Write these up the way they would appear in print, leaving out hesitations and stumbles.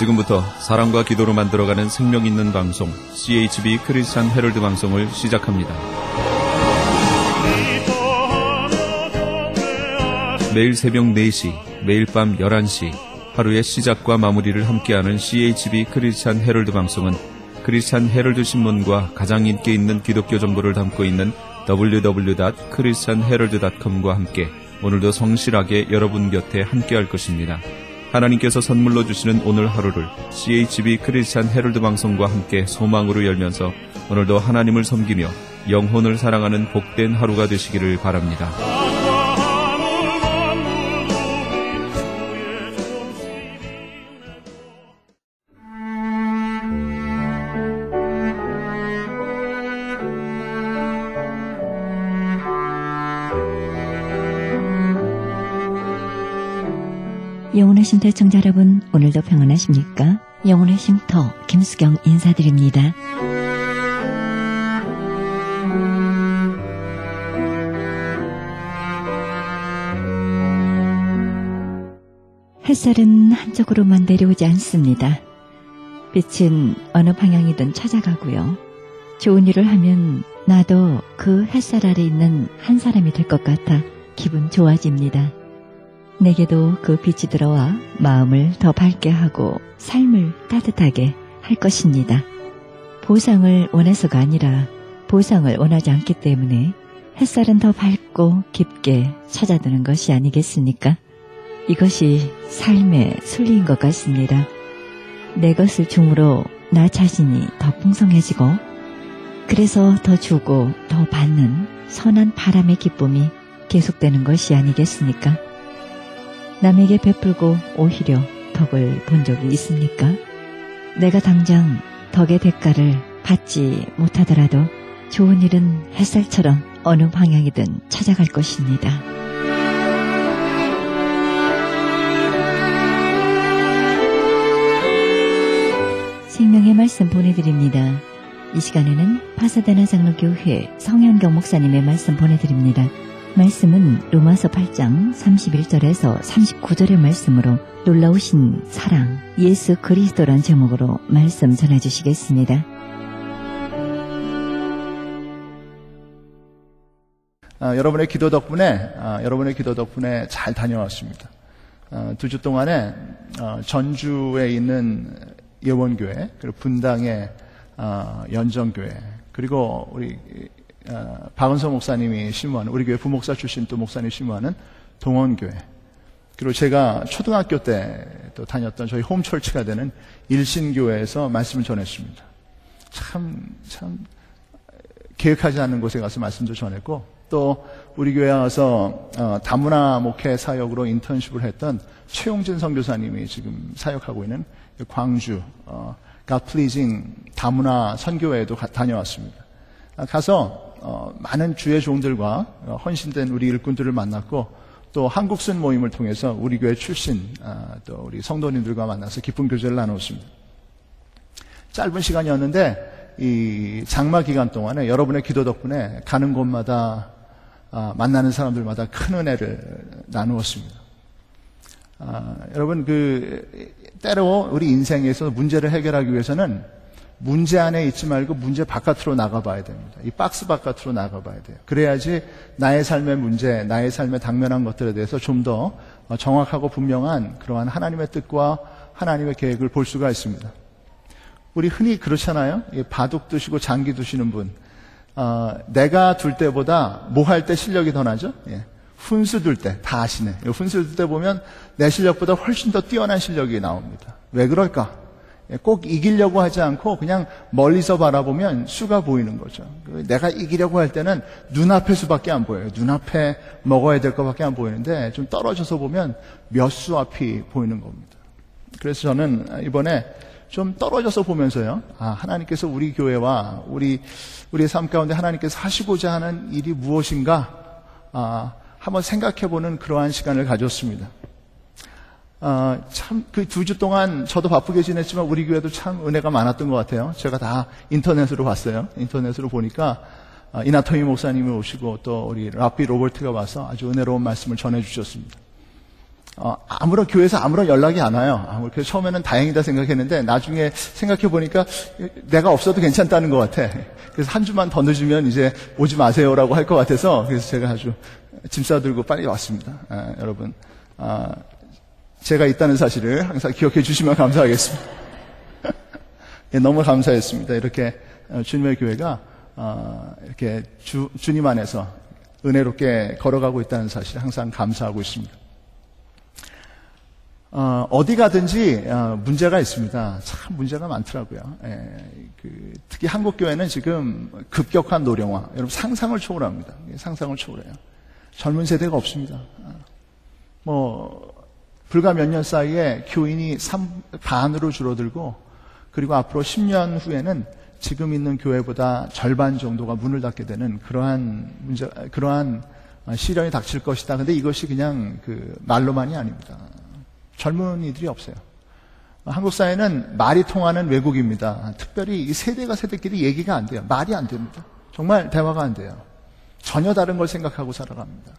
지금부터 사랑과 기도로 만들어가는 생명 있는 방송 CHB 크리스찬 헤럴드 방송을 시작합니다. 매일 새벽 4시, 매일 밤 11시 하루의 시작과 마무리를 함께하는 CHB 크리스찬 헤럴드 방송은 크리스찬 헤럴드 신문과 가장 인기 있는 기독교 정보를 담고 있는 www.christianherald.com과 함께 오늘도 성실하게 여러분 곁에 함께할 것입니다. 하나님께서 선물로 주시는 오늘 하루를 CHB 크리스찬 헤럴드 방송과 함께 소망으로 열면서 오늘도 하나님을 섬기며 영혼을 사랑하는 복된 하루가 되시기를 바랍니다. 영혼의 쉼터 청자 여러분, 오늘도 평안하십니까? 영혼의 쉼터 김수경 인사드립니다. 햇살은 한쪽으로만 내려오지 않습니다. 빛은 어느 방향이든 찾아가고요. 좋은 일을 하면 나도 그 햇살 아래 있는 한 사람이 될 것 같아 기분 좋아집니다. 내게도 그 빛이 들어와 마음을 더 밝게 하고 삶을 따뜻하게 할 것입니다. 보상을 원해서가 아니라 보상을 원하지 않기 때문에 햇살은 더 밝고 깊게 찾아드는 것이 아니겠습니까? 이것이 삶의 순리인 것 같습니다. 내 것을 줌으로 나 자신이 더 풍성해지고 그래서 더 주고 더 받는 선한 바람의 기쁨이 계속되는 것이 아니겠습니까? 남에게 베풀고 오히려 덕을 본 적이 있습니까? 내가 당장 덕의 대가를 받지 못하더라도 좋은 일은 햇살처럼 어느 방향이든 찾아갈 것입니다. 생명의 말씀 보내드립니다. 이 시간에는 파사데나 장로교회 성현경 목사님의 말씀 보내드립니다. 말씀은 로마서 8장 31절에서 39절의 말씀으로 놀라우신 사랑 예수 그리스도란 제목으로 말씀 전해주시겠습니다. 여러분의 기도 덕분에 잘 다녀왔습니다. 2주 동안에 전주에 있는 예원교회, 그리고 분당의 연정교회, 그리고 우리 박은서 목사님이 심무하는, 우리 교회 부목사 출신 또 목사님 심무하는 동원교회, 그리고 제가 초등학교 때 또 다녔던 저희 홈철치가 되는 일신교회에서 말씀을 전했습니다. 참 계획하지 않는 곳에 가서 말씀도 전했고, 또 우리 교회에 와서 다문화 목회 사역으로 인턴십을 했던 최용진 선교사님이 지금 사역하고 있는 광주 God Pleasing 다문화 선교회에도 다녀왔습니다. 가서 많은 주의 종들과 헌신된 우리 일꾼들을 만났고, 또 한국순 모임을 통해서 우리 교회 출신 또 우리 성도님들과 만나서 깊은 교제를 나눴습니다. 짧은 시간이었는데 이 장마 기간 동안에 여러분의 기도 덕분에 가는 곳마다 만나는 사람들마다 큰 은혜를 나누었습니다. 여러분, 때로 우리 인생에서 문제를 해결하기 위해서는 문제 안에 있지 말고 문제 바깥으로 나가봐야 됩니다. 이 박스 바깥으로 나가봐야 돼요. 그래야지 나의 삶의 문제, 나의 삶에 당면한 것들에 대해서 좀 더 정확하고 분명한 그러한 하나님의 뜻과 하나님의 계획을 볼 수가 있습니다. 우리 흔히 그렇잖아요. 바둑 두시고 장기 두시는 분, 내가 둘 때보다 뭐 할 때 실력이 더 나죠? 훈수 둘 때 다 아시네. 훈수 둘 때 보면 내 실력보다 훨씬 더 뛰어난 실력이 나옵니다. 왜 그럴까? 꼭 이기려고 하지 않고 그냥 멀리서 바라보면 수가 보이는 거죠. 내가 이기려고 할 때는 눈앞에 수밖에 안 보여요. 눈앞에 먹어야 될 것밖에 안 보이는데 좀 떨어져서 보면 몇 수 앞이 보이는 겁니다. 그래서 저는 이번에 좀 떨어져서 보면서요, 하나님께서 우리 교회와 우리의 삶 가운데 하나님께서 하시고자 하는 일이 무엇인가 한번 생각해보는 그러한 시간을 가졌습니다. 참, 그 2주 동안 저도 바쁘게 지냈지만 우리 교회도 참 은혜가 많았던 것 같아요. 제가 다 인터넷으로 봤어요. 인터넷으로 보니까 이나토미 목사님이 오시고 또 우리 라피 로버트가 와서 아주 은혜로운 말씀을 전해주셨습니다. 아무런 교회에서 아무런 연락이 안 와요. 그래서 처음에는 다행이다 생각했는데 나중에 생각해 보니까 내가 없어도 괜찮다는 것 같아. 그래서 한 주만 더 늦으면 이제 오지 마세요라고 할 것 같아서 그래서 제가 아주 짐 싸들고 빨리 왔습니다. 여러분, 제가 있다는 사실을 항상 기억해 주시면 감사하겠습니다. 예, 너무 감사했습니다. 이렇게 주님의 교회가 이렇게 주님 안에서 은혜롭게 걸어가고 있다는 사실 항상 감사하고 있습니다. 어디 가든지 문제가 있습니다. 참 문제가 많더라고요. 특히 한국 교회는 지금 급격한 노령화, 여러분 상상을 초월합니다. 상상을 초월해요. 젊은 세대가 없습니다. 불과 몇 년 사이에 교인이 반으로 줄어들고, 그리고 앞으로 10년 후에는 지금 있는 교회보다 절반 정도가 문을 닫게 되는 그러한 시련이 닥칠 것이다. 근데 이것이 그냥 말로만이 아닙니다. 젊은이들이 없어요. 한국 사회는 말이 통하는 외국입니다. 특별히 이 세대가 세대끼리 얘기가 안 돼요. 말이 안 됩니다. 정말 대화가 안 돼요. 전혀 다른 걸 생각하고 살아갑니다.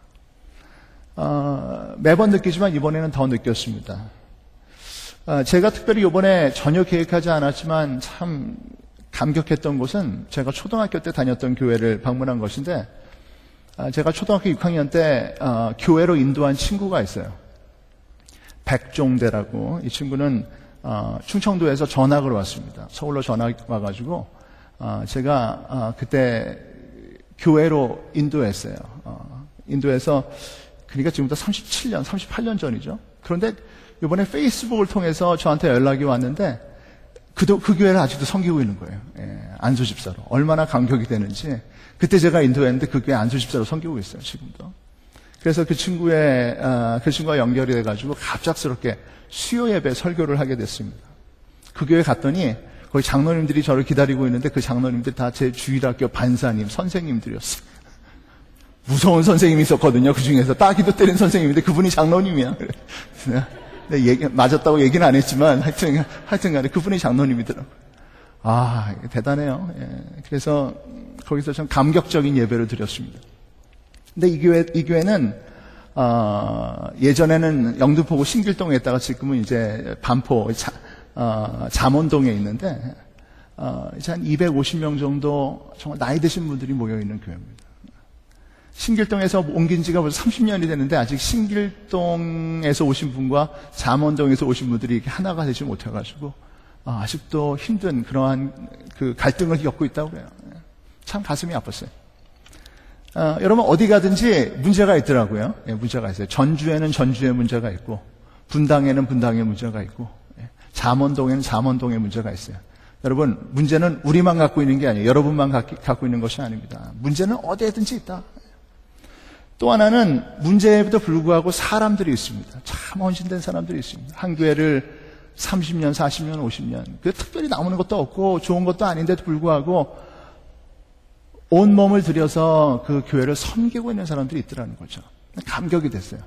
매번 느끼지만 이번에는 더 느꼈습니다. 제가 특별히 이번에 전혀 계획하지 않았지만 참 감격했던 곳은 제가 초등학교 때 다녔던 교회를 방문한 것인데, 제가 초등학교 6학년 때 교회로 인도한 친구가 있어요. 백종대라고. 이 친구는 충청도에서 전학을 왔습니다. 서울로 전학 와가지고 제가 그때 교회로 인도했어요. 인도해서, 그러니까 지금부터 37년, 38년 전이죠. 그런데 이번에 페이스북을 통해서 저한테 연락이 왔는데 그 교회를 아직도 섬기고 있는 거예요. 안수집사로. 얼마나 감격이 되는지. 그때 제가 인도했는데 그 교회 안수집사로 섬기고 있어요, 지금도. 그래서 그 친구와 연결이 돼가지고 갑작스럽게 수요 예배 설교를 하게 됐습니다. 그 교회 갔더니 거기 장로님들이 저를 기다리고 있는데 그 장로님들 다 제 주일학교 반사님, 선생님들이었어요. 무서운 선생님이 있었거든요. 그 중에서 따귀도 때린 선생님인데 그분이 장로님이야. 근데 맞았다고 얘기는 안 했지만 하여튼 간에 그분이 장로님이더라고요. 대단해요. 그래서 거기서 좀 감격적인 예배를 드렸습니다. 근데 이 교회는 예전에는 영등포구 신길동에 있다가 지금은 이제 반포 잠원동에 있는데 이제 한 250명 정도 정말 나이 드신 분들이 모여 있는 교회입니다. 신길동에서 옮긴 지가 벌써 30년이 됐는데 아직 신길동에서 오신 분과 잠원동에서 오신 분들이 이렇게 하나가 되지 못해가지고 아직도 힘든 그러한 갈등을 겪고 있다고 그래요. 참 가슴이 아팠어요. 여러분 어디 가든지 문제가 있더라고요. 문제가 있어요. 전주에는 전주의 문제가 있고, 분당에는 분당의 문제가 있고, 잠원동에는 잠원동의 문제가 있어요. 여러분 문제는 우리만 갖고 있는 게 아니에요. 여러분만 갖고 있는 것이 아닙니다. 문제는 어디에든지 있다. 또 하나는 문제에도 불구하고 사람들이 있습니다. 참 헌신된 사람들이 있습니다. 한 교회를 30년, 40년, 50년 특별히 나오는 것도 없고 좋은 것도 아닌데도 불구하고 온몸을 들여서 그 교회를 섬기고 있는 사람들이 있더라는 거죠. 감격이 됐어요.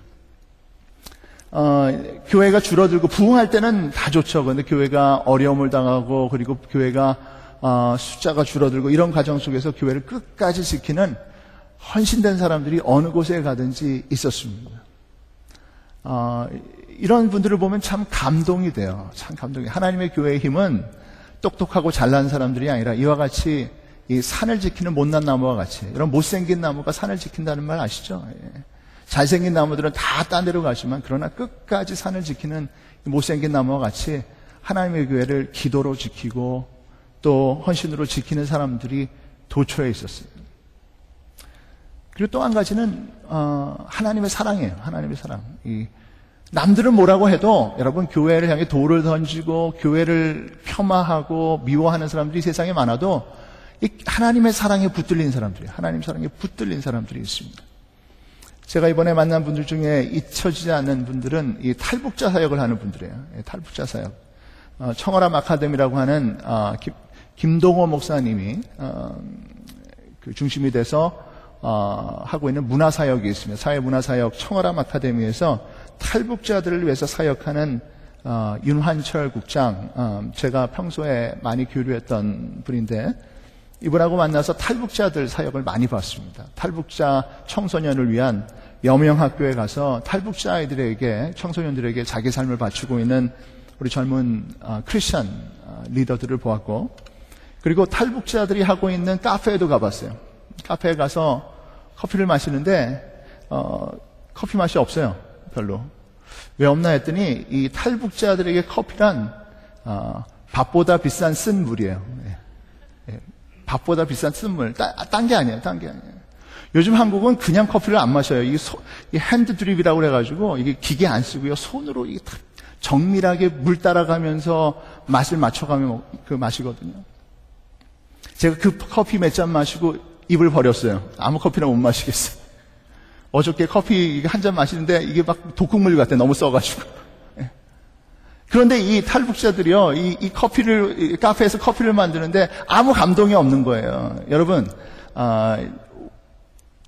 교회가 줄어들고 부흥할 때는 다 좋죠. 그런데 교회가 어려움을 당하고 그리고 교회가 숫자가 줄어들고 이런 과정 속에서 교회를 끝까지 지키는 헌신된 사람들이 어느 곳에 가든지 있었습니다. 이런 분들을 보면 참 감동이 돼요. 참 감동이. 하나님의 교회의 힘은 똑똑하고 잘난 사람들이 아니라 이와 같이 이 산을 지키는 못난 나무와 같이, 이런 못생긴 나무가 산을 지킨다는 말 아시죠? 잘생긴 나무들은 다 딴 데로 가지만 그러나 끝까지 산을 지키는 못생긴 나무와 같이 하나님의 교회를 기도로 지키고 또 헌신으로 지키는 사람들이 도처에 있었어요. 그리고 또 한 가지는 하나님의 사랑이에요. 하나님의 사랑. 남들은 뭐라고 해도 여러분 교회를 향해 돌을 던지고 교회를 폄하하고 미워하는 사람들이 세상에 많아도 이 하나님의 사랑에 붙들린 사람들이, 하나님 사랑에 붙들린 사람들이 있습니다. 제가 이번에 만난 분들 중에 잊혀지지 않는 분들은 이 탈북자 사역을 하는 분들이에요. 탈북자 사역. 청어람 아카데미라고 하는 김동호 목사님이 그 중심이 돼서 하고 있는 문화사역이 있습니다. 사회문화사역 청어람 아카데미에서 탈북자들을 위해서 사역하는 윤환철 국장, 제가 평소에 많이 교류했던 분인데 이분하고 만나서 탈북자들 사역을 많이 봤습니다. 탈북자 청소년을 위한 여명학교에 가서 탈북자 아이들에게, 청소년들에게 자기 삶을 바치고 있는 우리 젊은 크리스천 리더들을 보았고, 그리고 탈북자들이 하고 있는 카페에도 가봤어요. 카페에 가서 커피를 마시는데 커피 맛이 없어요. 별로. 왜 없나 했더니 이 탈북자들에게 커피란 밥보다 비싼 쓴 물이에요. 밥보다 비싼 쓴 물. 딴 게 아니에요. 딴 게 아니에요. 요즘 한국은 그냥 커피를 안 마셔요. 이 핸드 드립이라고 그래가지고 이게 기계 안 쓰고요. 손으로 이게 정밀하게 물 따라가면서 맛을 맞춰가며 마시거든요. 제가 그 커피 몇 잔 마시고 입을 버렸어요. 아무 커피나 못 마시겠어요. 어저께 커피 한 잔 마시는데 이게 막 독극물 같아. 너무 써가지고. 그런데 이 탈북자들이요, 이 커피를, 카페에서 커피를 만드는데 아무 감동이 없는 거예요. 여러분,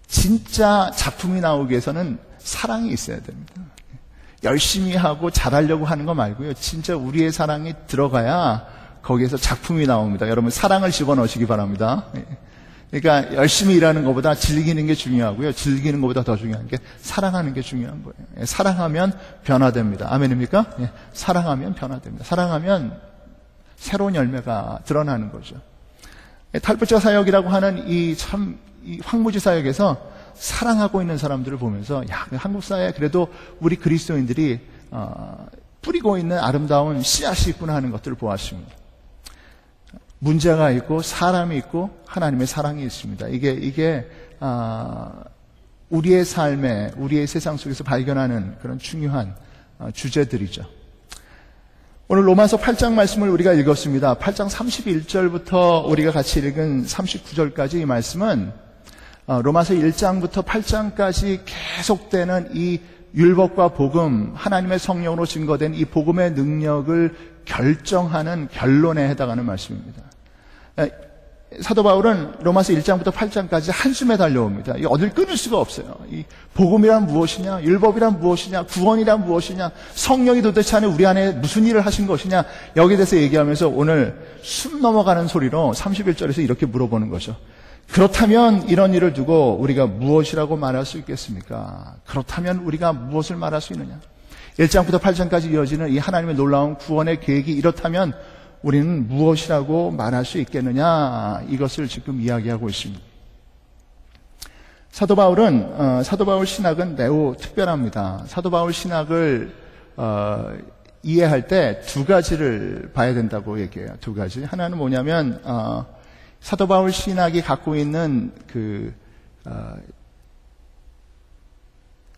진짜 작품이 나오기 위해서는 사랑이 있어야 됩니다. 열심히 하고 잘하려고 하는 거 말고요. 진짜 우리의 사랑이 들어가야 거기에서 작품이 나옵니다. 여러분, 사랑을 집어넣으시기 바랍니다. 그러니까 열심히 일하는 것보다 즐기는 게 중요하고요. 즐기는 것보다 더 중요한 게 사랑하는 게 중요한 거예요. 사랑하면 변화됩니다. 아멘입니까? 사랑하면 변화됩니다. 사랑하면 새로운 열매가 드러나는 거죠. 탈북자 사역이라고 하는 이 황무지 사역에서 사랑하고 있는 사람들을 보면서, 야, 한국 사회에 그래도 우리 그리스도인들이 뿌리고 있는 아름다운 씨앗이 있구나 하는 것들을 보았습니다. 문제가 있고 사람이 있고 하나님의 사랑이 있습니다. 이게 우리의 삶에, 우리의 세상 속에서 발견하는 그런 중요한 주제들이죠. 오늘 로마서 8장 말씀을 우리가 읽었습니다. 8장 31절부터 우리가 같이 읽은 39절까지 이 말씀은 로마서 1장부터 8장까지 계속되는 이 율법과 복음, 하나님의 성령으로 증거된 이 복음의 능력을 결정하는 결론에 해당하는 말씀입니다. 사도 바울은 로마서 1장부터 8장까지 한숨에 달려옵니다. 어딜 끊을 수가 없어요. 이 복음이란 무엇이냐, 율법이란 무엇이냐, 구원이란 무엇이냐, 성령이 도대체 안에 우리 안에 무슨 일을 하신 것이냐, 여기에 대해서 얘기하면서 오늘 숨 넘어가는 소리로 31절에서 이렇게 물어보는 거죠. 그렇다면 이런 일을 두고 우리가 무엇이라고 말할 수 있겠습니까? 그렇다면 우리가 무엇을 말할 수 있느냐? 1장부터 8장까지 이어지는 이 하나님의 놀라운 구원의 계획이 이렇다면 우리는 무엇이라고 말할 수 있겠느냐? 이것을 지금 이야기하고 있습니다. 사도 바울 신학은 매우 특별합니다. 사도 바울 신학을 이해할 때 두 가지를 봐야 된다고 얘기해요. 두 가지. 하나는 뭐냐면 사도 바울 신학이 갖고 있는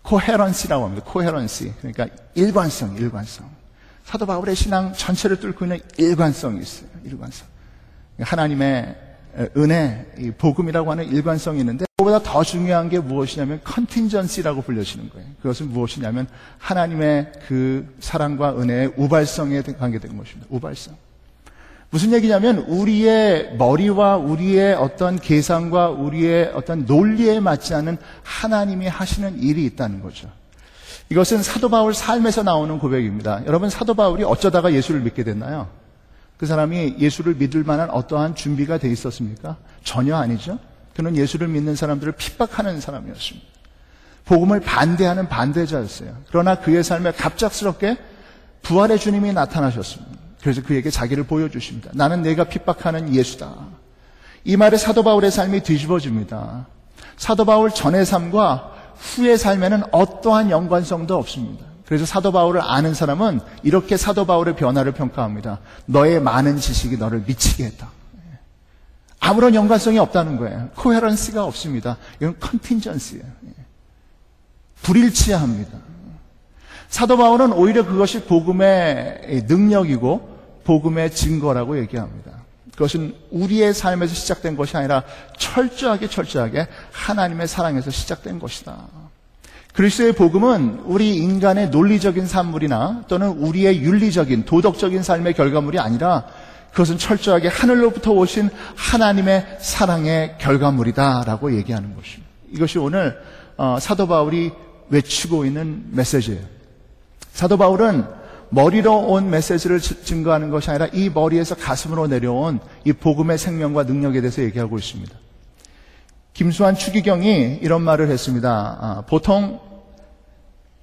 코헤런시라고 합니다. 코헤런시. 그러니까 일관성. 사도 바울의 신앙 전체를 뚫고 있는 일관성이 있어요. 일관성. 하나님의 은혜, 이 복음이라고 하는 일관성이 있는데, 그보다 더 중요한 게 무엇이냐면 컨틴전시라고 불려지는 거예요. 그것은 무엇이냐면 하나님의 그 사랑과 은혜의 우발성에 관계된 것입니다. 우발성. 무슨 얘기냐면 우리의 머리와 우리의 어떤 계산과 우리의 어떤 논리에 맞지 않는 하나님이 하시는 일이 있다는 거죠. 이것은 사도 바울 삶에서 나오는 고백입니다. 여러분, 사도 바울이 어쩌다가 예수를 믿게 됐나요? 그 사람이 예수를 믿을 만한 어떠한 준비가 돼 있었습니까? 전혀 아니죠. 그는 예수를 믿는 사람들을 핍박하는 사람이었습니다. 복음을 반대하는 반대자였어요. 그러나 그의 삶에 갑작스럽게 부활의 주님이 나타나셨습니다. 그래서 그에게 자기를 보여주십니다. 나는 내가 핍박하는 예수다. 이 말에 사도 바울의 삶이 뒤집어집니다. 사도 바울 전의 삶과 후의 삶에는 어떠한 연관성도 없습니다. 그래서 사도 바울을 아는 사람은 이렇게 사도 바울의 변화를 평가합니다. 너의 많은 지식이 너를 미치게 했다. 아무런 연관성이 없다는 거예요. 코헤런스가 없습니다. 이건 컨틴전시예요. 불일치합니다. 사도 바울은 오히려 그것이 복음의 능력이고 복음의 증거라고 얘기합니다. 그것은 우리의 삶에서 시작된 것이 아니라 철저하게 하나님의 사랑에서 시작된 것이다. 그리스도의 복음은 우리 인간의 논리적인 산물이나 또는 우리의 윤리적인 도덕적인 삶의 결과물이 아니라 그것은 철저하게 하늘로부터 오신 하나님의 사랑의 결과물이다라고 얘기하는 것입니다. 이것이 오늘 사도 바울이 외치고 있는 메시지예요. 사도 바울은 머리로 온 메시지를 증거하는 것이 아니라 이 머리에서 가슴으로 내려온 이 복음의 생명과 능력에 대해서 얘기하고 있습니다. 김수환 추기경이 이런 말을 했습니다. 보통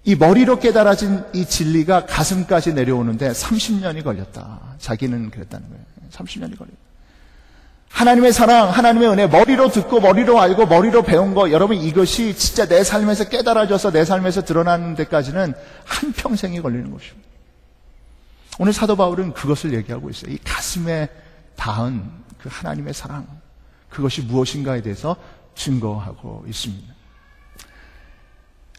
이 머리로 깨달아진 이 진리가 가슴까지 내려오는데 30년이 걸렸다. 자기는 그랬다는 거예요. 30년이 걸렸다. 하나님의 사랑, 하나님의 은혜, 머리로 듣고 머리로 알고 머리로 배운 거, 여러분 이것이 진짜 내 삶에서 깨달아져서 내 삶에서 드러나는 데까지는 한평생이 걸리는 것입니다. 오늘 사도 바울은 그것을 얘기하고 있어요. 이 가슴에 닿은 그 하나님의 사랑, 그것이 무엇인가에 대해서 증거하고 있습니다.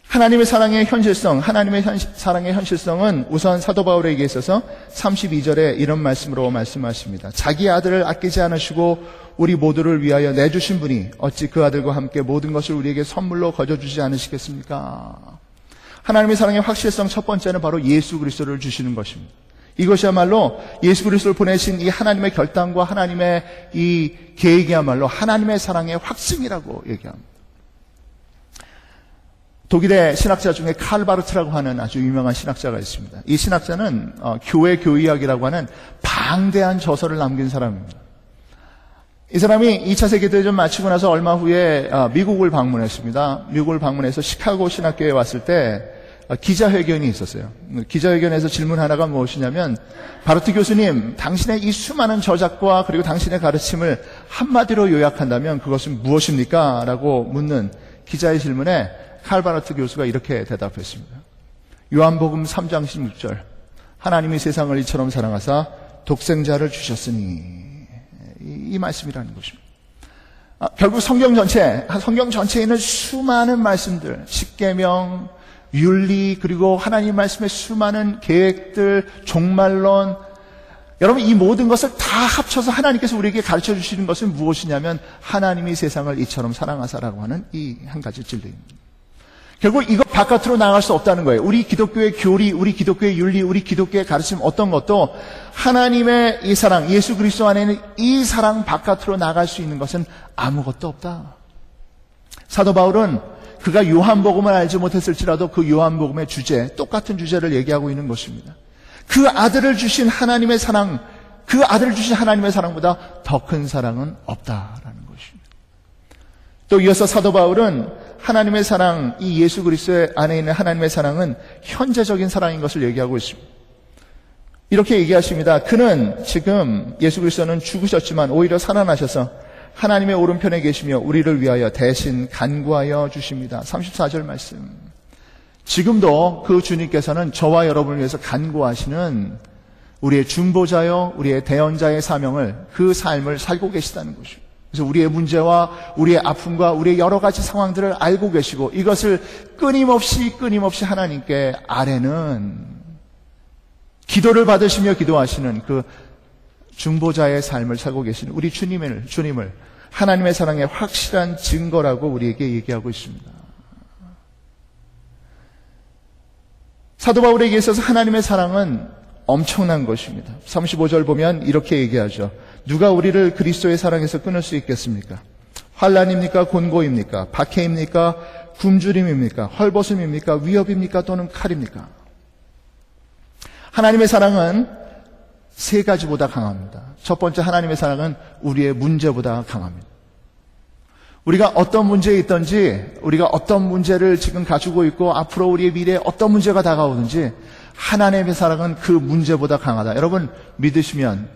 하나님의 사랑의 현실성, 하나님의 사랑의 현실성은 우선 사도 바울에게 있어서 32절에 이런 말씀으로 말씀하십니다. 자기 아들을 아끼지 않으시고 우리 모두를 위하여 내주신 분이 어찌 그 아들과 함께 모든 것을 우리에게 선물로 거저주지 않으시겠습니까? 하나님의 사랑의 확실성 첫 번째는 바로 예수 그리스도를 주시는 것입니다. 이것이야말로 예수 그리스도를 보내신 이 하나님의 결단과 하나님의 이 계획이야말로 하나님의 사랑의 확증이라고 얘기합니다. 독일의 신학자 중에 칼 바르트라고 하는 아주 유명한 신학자가 있습니다. 이 신학자는 교회 교의학이라고 하는 방대한 저서를 남긴 사람입니다. 이 사람이 2차 세계대전 마치고 나서 얼마 후에 미국을 방문했습니다. 미국을 방문해서 시카고 신학교에 왔을 때 기자회견이 있었어요. 기자회견에서 질문 하나가 무엇이냐면, 바르트 교수님, 당신의 이 수많은 저작과 그리고 당신의 가르침을 한마디로 요약한다면 그것은 무엇입니까? 라고 묻는 기자의 질문에 칼 바르트 교수가 이렇게 대답했습니다. 요한복음 3장 16절, 하나님이 세상을 이처럼 사랑하사 독생자를 주셨으니, 이 말씀이라는 것입니다. 결국 성경 전체에 있는 수많은 말씀들, 십계명, 윤리, 그리고 하나님 말씀의 수많은 계획들, 종말론, 여러분 이 모든 것을 다 합쳐서 하나님께서 우리에게 가르쳐 주시는 것은 무엇이냐면 하나님이 세상을 이처럼 사랑하사라고 하는 이 한 가지 진리입니다. 결국 이것 바깥으로 나갈 수 없다는 거예요. 우리 기독교의 교리, 우리 기독교의 윤리, 우리 기독교의 가르침 어떤 것도 하나님의 이 사랑, 예수 그리스도 안에 있는 이 사랑 바깥으로 나갈 수 있는 것은 아무것도 없다. 사도 바울은 그가 요한복음을 알지 못했을지라도 그 요한복음의 주제, 똑같은 주제를 얘기하고 있는 것입니다. 그 아들을 주신 하나님의 사랑, 그 아들을 주신 하나님의 사랑보다 더 큰 사랑은 없다라는 것입니다. 또 이어서 사도 바울은 하나님의 사랑, 이 예수 그리스도 안에 있는 하나님의 사랑은 현재적인 사랑인 것을 얘기하고 있습니다. 이렇게 얘기하십니다. 그는 지금 예수 그리스도는 죽으셨지만 오히려 살아나셔서 하나님의 오른편에 계시며 우리를 위하여 대신 간구하여 주십니다. 34절 말씀. 지금도 그 주님께서는 저와 여러분을 위해서 간구하시는 우리의 중보자요, 우리의 대언자의 사명을, 그 삶을 살고 계시다는 것입니다. 그래서 우리의 문제와 우리의 아픔과 우리의 여러 가지 상황들을 알고 계시고 이것을 끊임없이 하나님께 아뢰는, 기도를 받으시며 기도하시는 그 중보자의 삶을 살고 계시는 우리 주님을 하나님의 사랑의 확실한 증거라고 우리에게 얘기하고 있습니다. 사도 바울에게 있어서 하나님의 사랑은 엄청난 것입니다. 35절 보면 이렇게 얘기하죠. 누가 우리를 그리스도의 사랑에서 끊을 수 있겠습니까? 환난입니까? 곤고입니까? 박해입니까? 굶주림입니까? 헐벗음입니까? 위협입니까? 또는 칼입니까? 하나님의 사랑은 세 가지보다 강합니다. 첫 번째, 하나님의 사랑은 우리의 문제보다 강합니다. 우리가 어떤 문제에 있든지, 우리가 어떤 문제를 지금 가지고 있고 앞으로 우리의 미래에 어떤 문제가 다가오든지 하나님의 사랑은 그 문제보다 강하다. 여러분 믿으시면,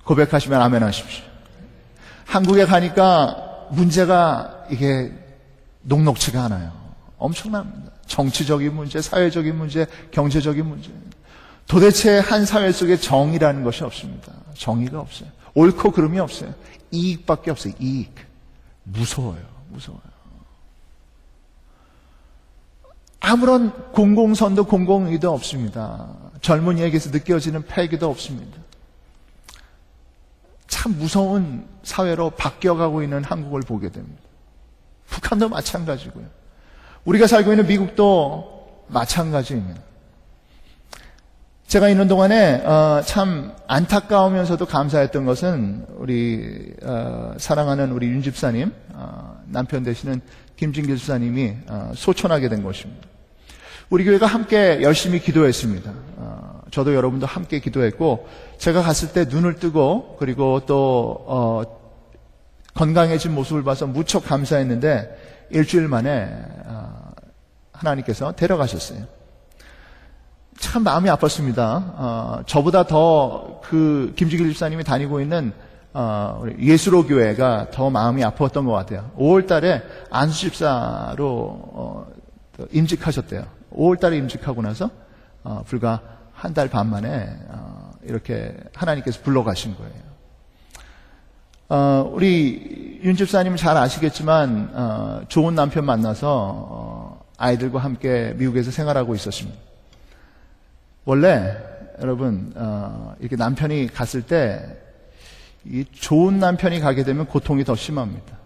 고백하시면 아멘 하십시오. 한국에 가니까 문제가 이게 녹록지가 않아요. 엄청납니다. 정치적인 문제, 사회적인 문제, 경제적인 문제. 도대체 한 사회 속에 정의라는 것이 없습니다. 정의가 없어요. 옳고 그름이 없어요. 이익밖에 없어요. 이익. 무서워요. 아무런 공공선도 공공의도 없습니다. 젊은이에게서 느껴지는 패기도 없습니다. 참 무서운 사회로 바뀌어가고 있는 한국을 보게 됩니다. 북한도 마찬가지고요. 우리가 살고 있는 미국도 마찬가지입니다. 제가 있는 동안에 참 안타까우면서도 감사했던 것은 우리 사랑하는 우리 윤 집사님, 남편 되시는 김진길 집사님이 소천하게 된 것입니다. 우리 교회가 함께 열심히 기도했습니다. 저도 여러분도 함께 기도했고, 제가 갔을 때 눈을 뜨고 그리고 또 건강해진 모습을 봐서 무척 감사했는데 일주일 만에 하나님께서 데려가셨어요. 참 마음이 아팠습니다. 저보다 더 그 김지길 집사님이 다니고 있는 예수로 교회가 더 마음이 아팠던 것 같아요. 5월 달에 안수 집사로 임직하셨대요. 5월 달에 임직하고 나서 불과 한 달 반 만에 이렇게 하나님께서 불러가신 거예요. 우리 윤 집사님은 잘 아시겠지만 좋은 남편 만나서 아이들과 함께 미국에서 생활하고 있었습니다. 원래 여러분 이렇게 남편이 갔을 때 이 좋은 남편이 가게 되면 고통이 더 심합니다.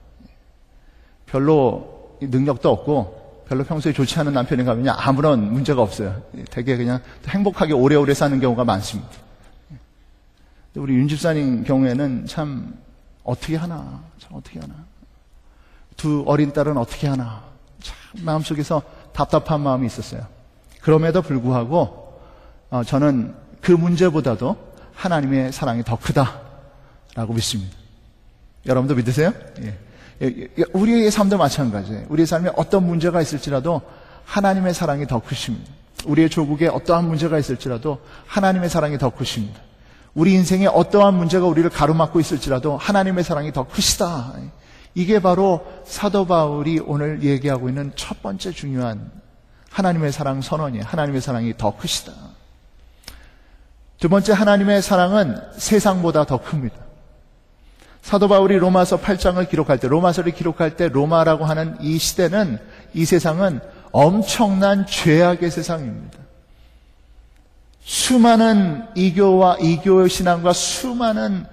별로 능력도 없고 별로 평소에 좋지 않은 남편이 가면 아무런 문제가 없어요. 되게 그냥 행복하게 오래오래 사는 경우가 많습니다. 우리 윤 집사님 경우에는 참 어떻게 하나, 참 어떻게 하나. 두 어린 딸은 어떻게 하나. 참 마음속에서 답답한 마음이 있었어요. 그럼에도 불구하고 저는 그 문제보다도 하나님의 사랑이 더 크다라고 믿습니다. 여러분도 믿으세요? 예. 우리의 삶도 마찬가지예요. 우리의 삶에 어떤 문제가 있을지라도 하나님의 사랑이 더 크십니다. 우리의 조국에 어떠한 문제가 있을지라도 하나님의 사랑이 더 크십니다. 우리 인생에 어떠한 문제가 우리를 가로막고 있을지라도 하나님의 사랑이 더 크시다. 이게 바로 사도 바울이 오늘 얘기하고 있는 첫 번째 중요한 하나님의 사랑 선언이에요. 하나님의 사랑이 더 크시다. 두 번째, 하나님의 사랑은 세상보다 더 큽니다. 사도 바울이 로마서 8장을 기록할 때, 로마서를 기록할 때 로마라고 하는 이 시대는, 이 세상은 엄청난 죄악의 세상입니다. 수많은 이교와 이교 신앙과 수많은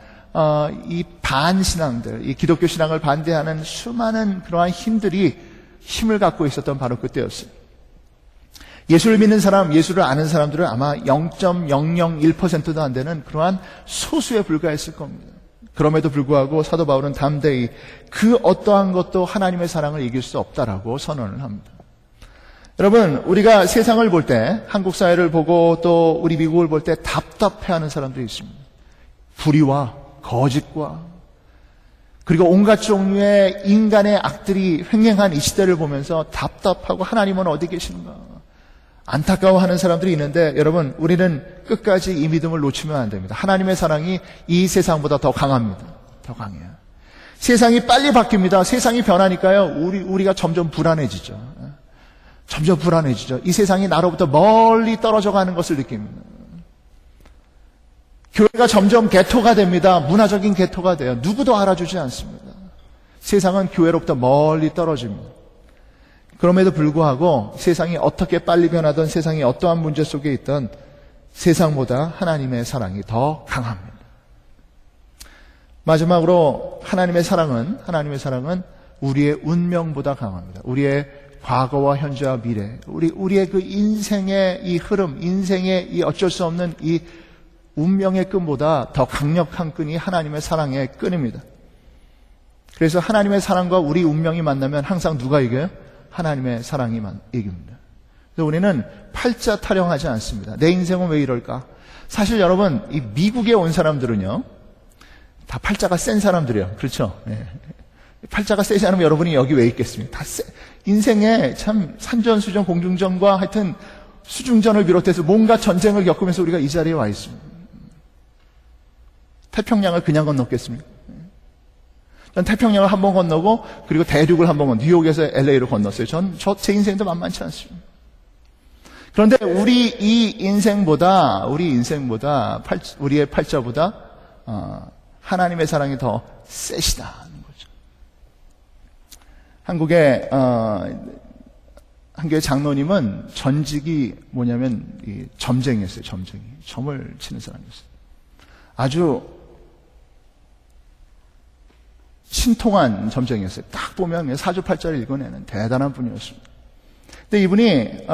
이 반신앙들, 이 기독교 신앙을 반대하는 수많은 그러한 힘들이 힘을 갖고 있었던 바로 그때였어요. 예수를 믿는 사람, 예수를 아는 사람들은 아마 0.001%도 안 되는 그러한 소수에 불과했을 겁니다. 그럼에도 불구하고 사도 바울은 담대히 그 어떠한 것도 하나님의 사랑을 이길 수 없다라고 선언을 합니다. 여러분, 우리가 세상을 볼 때, 한국 사회를 보고 또 우리 미국을 볼 때 답답해하는 사람들이 있습니다. 불의와 거짓과 그리고 온갖 종류의 인간의 악들이 횡행한 이 시대를 보면서 답답하고 하나님은 어디 계시는가 안타까워하는 사람들이 있는데, 여러분, 우리는 끝까지 이 믿음을 놓치면 안 됩니다. 하나님의 사랑이 이 세상보다 더 강합니다. 더 강해요. 세상이 빨리 바뀝니다. 세상이 변하니까요, 우리가 점점 불안해지죠. 점점 불안해지죠. 이 세상이 나로부터 멀리 떨어져 가는 것을 느낍니다. 교회가 점점 개토가 됩니다. 문화적인 개토가 돼요. 누구도 알아주지 않습니다. 세상은 교회로부터 멀리 떨어집니다. 그럼에도 불구하고 세상이 어떻게 빨리 변하던, 세상이 어떠한 문제 속에 있던 세상보다 하나님의 사랑이 더 강합니다. 마지막으로 하나님의 사랑은 우리의 운명보다 강합니다. 우리의 과거와 현재와 미래, 우리의 그 인생의 이 흐름, 인생의 이 어쩔 수 없는 이 운명의 끈보다 더 강력한 끈이 하나님의 사랑의 끈입니다. 그래서 하나님의 사랑과 우리 운명이 만나면 항상 누가 이겨요? 하나님의 사랑이 이깁니다. 그래서 우리는 팔자 타령하지 않습니다. 내 인생은 왜 이럴까? 사실 여러분, 이 미국에 온 사람들은요, 다 팔자가 센 사람들이에요. 그렇죠? 네. 팔자가 세지 않으면 여러분이 여기 왜 있겠습니까? 인생에 참 산전수전, 공중전과 하여튼 수중전을 비롯해서 뭔가 전쟁을 겪으면서 우리가 이 자리에 와 있습니다. 태평양을 그냥 건넜겠습니까? 전 태평양을 한 번 건너고 그리고 대륙을 한 번 건너, 뉴욕에서 LA로 건넜어요. 제 인생도 만만치 않습니다. 그런데 우리의 인생보다 우리의 팔자보다 하나님의 사랑이 더 세시다는 거죠. 한국의 한 교회 장로님은 전직이 뭐냐면 점쟁이였어요. 점을 치는 사람이었어요. 아주 신통한 점쟁이였어요. 딱 보면 사주팔자를 읽어내는 대단한 분이었습니다. 근데 이분이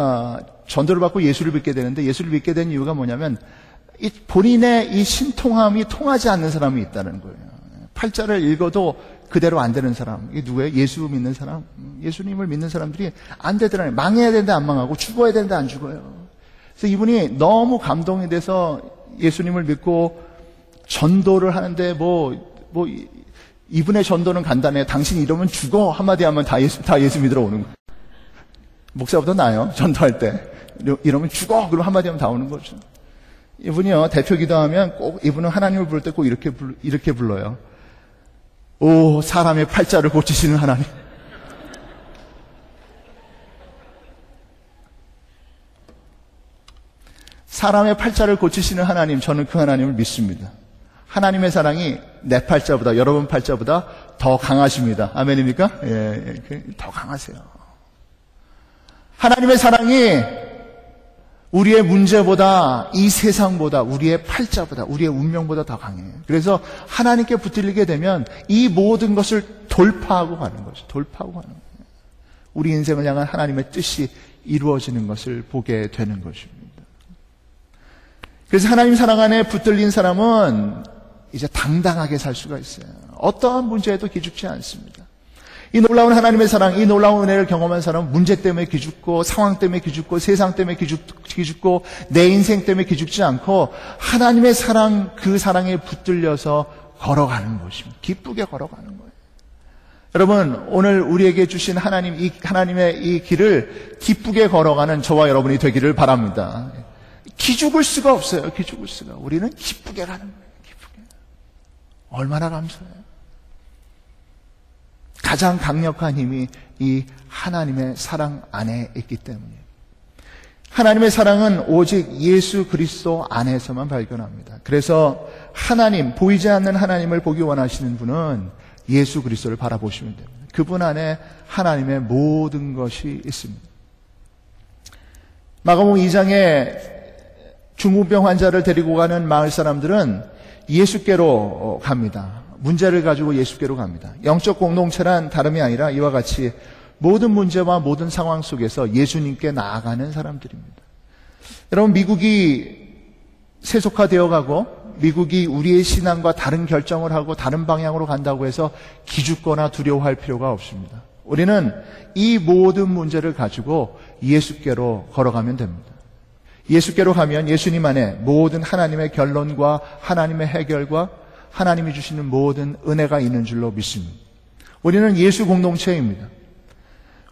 전도를 받고 예수를 믿게 되는데, 예수를 믿게 된 이유가 뭐냐면 본인의 이 신통함이 통하지 않는 사람이 있다는 거예요. 팔자를 읽어도 그대로 안 되는 사람. 이게 누구예요? 예수 믿는 사람. 예수님을 믿는 사람들이 안 되더라고요. 망해야 되는데 안 망하고 죽어야 되는데 안 죽어요. 그래서 이분이 너무 감동이 돼서 예수님을 믿고 전도를 하는데 이분의 전도는 간단해요. 당신 이러면 죽어 한마디 하면 다 예수 믿으러 오는 거예요. 목사보다 나아요. 전도할 때 이러면 죽어 그럼 한마디 하면 다 오는 거죠. 이분이요 대표 기도하면 꼭 이분은 하나님을 부를 때 꼭 이렇게 불러요. 오 사람의 팔자를 고치시는 하나님. 사람의 팔자를 고치시는 하나님, 저는 그 하나님을 믿습니다. 하나님의 사랑이 내 팔자보다, 여러분 팔자보다 더 강하십니다. 아멘입니까? 예, 더 강하세요. 하나님의 사랑이 우리의 문제보다, 이 세상보다, 우리의 팔자보다, 우리의 운명보다 더 강해요. 그래서 하나님께 붙들리게 되면 이 모든 것을 돌파하고 가는 거죠. 돌파하고 가는 거예요. 우리 인생을 향한 하나님의 뜻이 이루어지는 것을 보게 되는 것입니다. 그래서 하나님 사랑 안에 붙들린 사람은 이제 당당하게 살 수가 있어요. 어떠한 문제에도 기죽지 않습니다. 이 놀라운 하나님의 사랑, 이 놀라운 은혜를 경험한 사람은 문제 때문에 기죽고 상황 때문에 기죽고 세상 때문에 기죽고 내 인생 때문에 기죽지 않고 하나님의 사랑, 그 사랑에 붙들려서 걸어가는 것입니다. 기쁘게 걸어가는 거예요. 여러분, 오늘 우리에게 주신 하나님의 이 길을 기쁘게 걸어가는 저와 여러분이 되기를 바랍니다. 기죽을 수가 없어요. 기죽을 수가. 우리는 기쁘게 가는 거예요. 기쁘게. 얼마나 감사해요. 가장 강력한 힘이 이 하나님의 사랑 안에 있기 때문이에요. 하나님의 사랑은 오직 예수 그리스도 안에서만 발견합니다. 그래서 하나님, 보이지 않는 하나님을 보기 원하시는 분은 예수 그리스도를 바라보시면 됩니다. 그분 안에 하나님의 모든 것이 있습니다. 마가복음 2장에 중풍병 환자를 데리고 가는 마을 사람들은 예수께로 갑니다. 문제를 가지고 예수께로 갑니다. 영적 공동체란 다름이 아니라 이와 같이 모든 문제와 모든 상황 속에서 예수님께 나아가는 사람들입니다. 여러분, 미국이 세속화되어 가고 미국이 우리의 신앙과 다른 결정을 하고 다른 방향으로 간다고 해서 기죽거나 두려워할 필요가 없습니다. 우리는 이 모든 문제를 가지고 예수께로 걸어가면 됩니다. 예수께로 가면 예수님 안에 모든 하나님의 결론과 하나님의 해결과 하나님이 주시는 모든 은혜가 있는 줄로 믿습니다. 우리는 예수 공동체입니다.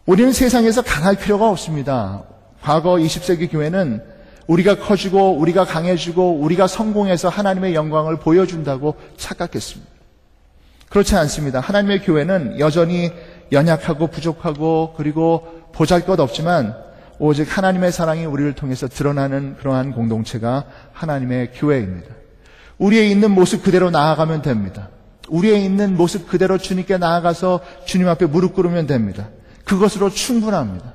우리는 세상에서 강할 필요가 없습니다. 과거 20세기 교회는 우리가 커지고 우리가 강해지고 우리가 성공해서 하나님의 영광을 보여준다고 착각했습니다. 그렇지 않습니다. 하나님의 교회는 여전히 연약하고 부족하고 그리고 보잘것없지만 오직 하나님의 사랑이 우리를 통해서 드러나는 그러한 공동체가 하나님의 교회입니다. 우리의 있는 모습 그대로 나아가면 됩니다. 우리의 있는 모습 그대로 주님께 나아가서 주님 앞에 무릎 꿇으면 됩니다. 그것으로 충분합니다.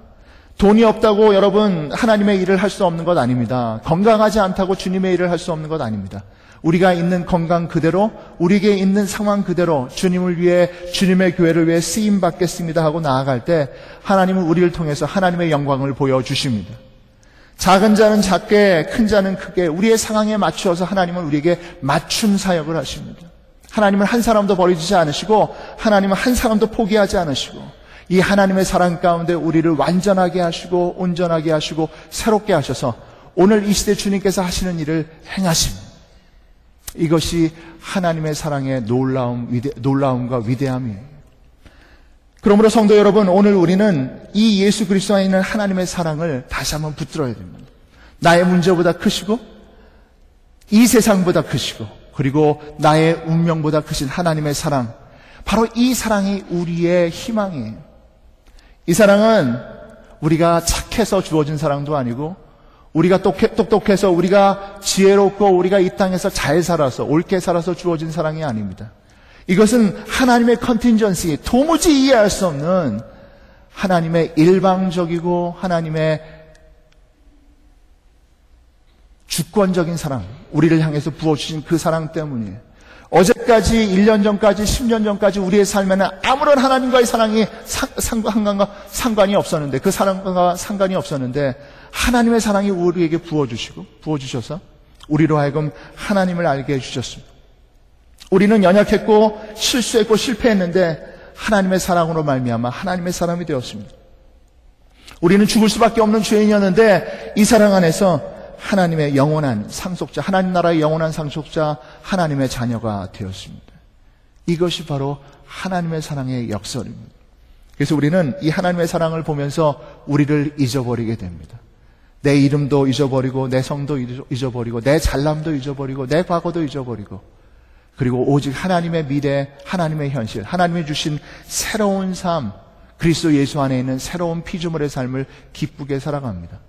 돈이 없다고 여러분 하나님의 일을 할 수 없는 것 아닙니다. 건강하지 않다고 주님의 일을 할 수 없는 것 아닙니다. 우리가 있는 건강 그대로, 우리에게 있는 상황 그대로 주님을 위해, 주님의 교회를 위해 쓰임 받겠습니다 하고 나아갈 때 하나님은 우리를 통해서 하나님의 영광을 보여주십니다. 작은 자는 작게, 큰 자는 크게 우리의 상황에 맞추어서 하나님은 우리에게 맞춤 사역을 하십니다. 하나님은 한 사람도 버리지 않으시고 하나님은 한 사람도 포기하지 않으시고 이 하나님의 사랑 가운데 우리를 완전하게 하시고 온전하게 하시고 새롭게 하셔서 오늘 이 시대 주님께서 하시는 일을 행하십니다. 이것이 하나님의 사랑의 놀라움과 위대함이에요. 그러므로 성도 여러분, 오늘 우리는 이 예수 그리스도 안에 있는 하나님의 사랑을 다시 한번 붙들어야 됩니다. 나의 문제보다 크시고 이 세상보다 크시고 그리고 나의 운명보다 크신 하나님의 사랑, 바로 이 사랑이 우리의 희망이에요. 이 사랑은 우리가 착해서 주어진 사랑도 아니고 우리가 똑똑해서 우리가 지혜롭고 우리가 이 땅에서 잘 살아서 옳게 살아서 주어진 사랑이 아닙니다. 이것은 하나님의 컨틴전시, 도무지 이해할 수 없는 하나님의 일방적이고 하나님의 주권적인 사랑, 우리를 향해서 부어주신 그 사랑 때문이에요. 어제까지, 1년 전까지, 10년 전까지 우리의 삶에는 아무런 하나님과의 사랑이 상관이 없었는데, 그 사랑과 상관이 없었는데 하나님의 사랑이 우리에게 부어주셔서 우리로 하여금 하나님을 알게 해주셨습니다. 우리는 연약했고 실수했고 실패했는데 하나님의 사랑으로 말미암아 하나님의 사람이 되었습니다. 우리는 죽을 수밖에 없는 죄인이었는데 이 사랑 안에서 하나님의 영원한 상속자, 하나님 나라의 영원한 상속자, 하나님의 자녀가 되었습니다. 이것이 바로 하나님의 사랑의 역설입니다. 그래서 우리는 이 하나님의 사랑을 보면서 우리를 잊어버리게 됩니다. 내 이름도 잊어버리고 내 성도 잊어버리고 내 잘남도 잊어버리고 내 과거도 잊어버리고, 그리고 오직 하나님의 미래, 하나님의 현실, 하나님이 주신 새로운 삶, 그리스도 예수 안에 있는 새로운 피조물의 삶을 기쁘게 살아갑니다.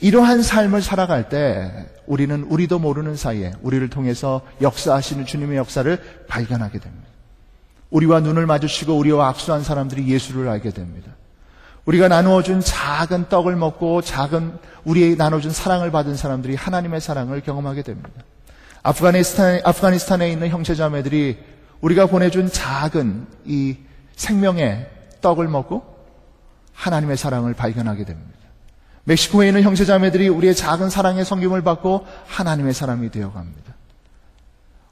이러한 삶을 살아갈 때 우리는 우리도 모르는 사이에 우리를 통해서 역사하시는 주님의 역사를 발견하게 됩니다. 우리와 눈을 마주치고 우리와 악수한 사람들이 예수를 알게 됩니다. 우리가 나누어준 작은 떡을 먹고 우리의 나눠준 사랑을 받은 사람들이 하나님의 사랑을 경험하게 됩니다. 아프가니스탄에 있는 형제자매들이 우리가 보내준 작은 이 생명의 떡을 먹고 하나님의 사랑을 발견하게 됩니다. 멕시코에 있는 형제자매들이 우리의 작은 사랑의 섬김을 받고 하나님의 사람이 되어갑니다.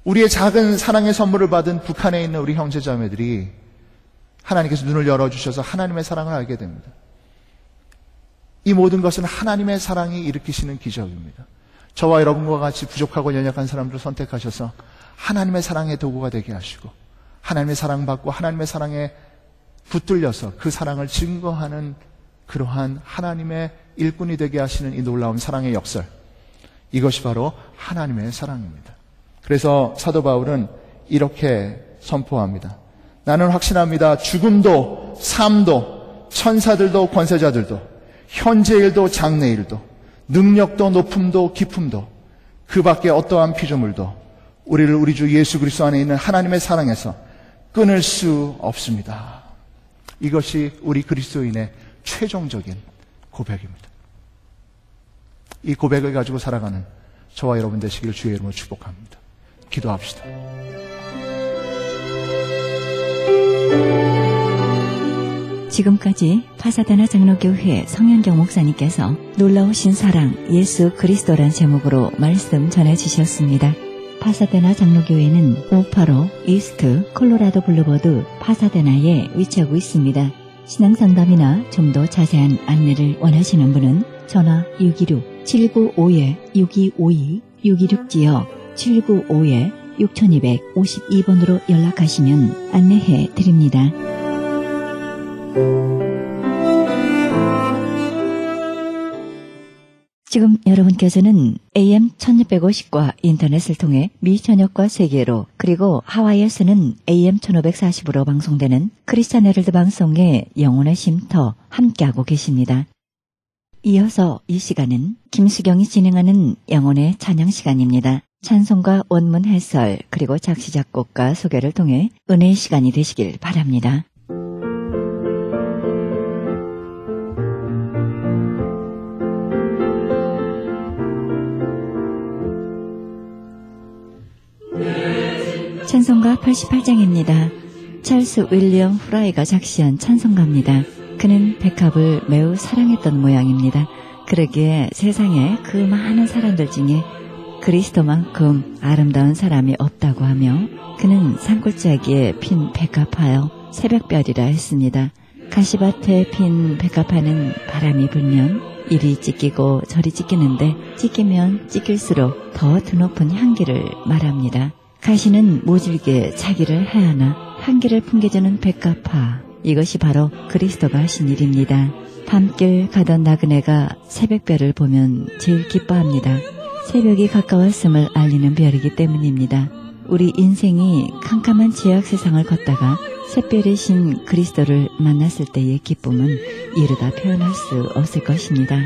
우리의 작은 사랑의 선물을 받은 북한에 있는 우리 형제자매들이 하나님께서 눈을 열어주셔서 하나님의 사랑을 알게 됩니다. 이 모든 것은 하나님의 사랑이 일으키시는 기적입니다. 저와 여러분과 같이 부족하고 연약한 사람들을 선택하셔서 하나님의 사랑의 도구가 되게 하시고, 하나님의 사랑받고 하나님의 사랑에 붙들려서 그 사랑을 증거하는 그러한 하나님의 일꾼이 되게 하시는 이 놀라운 사랑의 역설, 이것이 바로 하나님의 사랑입니다. 그래서 사도 바울은 이렇게 선포합니다. 나는 확신합니다. 죽음도 삶도 천사들도 권세자들도 현재일도 장래일도 능력도 높음도 깊음도 그 밖에 어떠한 피조물도 우리를 우리 주 예수 그리스도 안에 있는 하나님의 사랑에서 끊을 수 없습니다. 이것이 우리 그리스도인의 최종적인 고백입니다. 이 고백을 가지고 살아가는 저와 여러분 되시기를 주의 이름으로 축복합니다. 기도합시다. 지금까지 파사데나 장로교회 성현경 목사님께서 놀라우신 사랑 예수 그리스도란 제목으로 말씀 전해주셨습니다. 파사데나 장로교회는 585 이스트 콜로라도 블루버드 파사데나에 위치하고 있습니다. 신앙상담이나 좀 더 자세한 안내를 원하시는 분은 전화 626-795-6252 626지역 795-6252번으로 연락하시면 안내해 드립니다. 지금 여러분께서는 AM 1650과 인터넷을 통해 미 전역과 세계로, 그리고 하와이에서는 AM 1540으로 방송되는 크리스찬 헤럴드 방송의 영혼의 쉼터 함께하고 계십니다. 이어서 이 시간은 김수경이 진행하는 영혼의 찬양 시간입니다. 찬송과 원문 해설 그리고 작시 작곡가 소개를 통해 은혜의 시간이 되시길 바랍니다. 찬송가 88장입니다. 찰스 윌리엄 후라이가 작시한 찬송가입니다. 그는 백합을 매우 사랑했던 모양입니다. 그러기에 세상에 그 많은 사람들 중에 그리스도만큼 아름다운 사람이 없다고 하며 그는 산골짜기에 핀 백합하여 새벽별이라 했습니다. 가시밭에 핀 백합화는 바람이 불면 이리 찢기고 저리 찢기는데 찢기면 찢길수록 더 드높은 향기를 말합니다. 가시는 모질게 자기를 하야나 향기를 풍겨주는 백합화, 이것이 바로 그리스도가 하신 일입니다. 밤길 가던 나그네가 새벽별을 보면 제일 기뻐합니다. 새벽이 가까웠음을 알리는 별이기 때문입니다. 우리 인생이 캄캄한 죄악 세상을 걷다가 샛별이신 그리스도를 만났을 때의 기쁨은 이루다 표현할 수 없을 것입니다.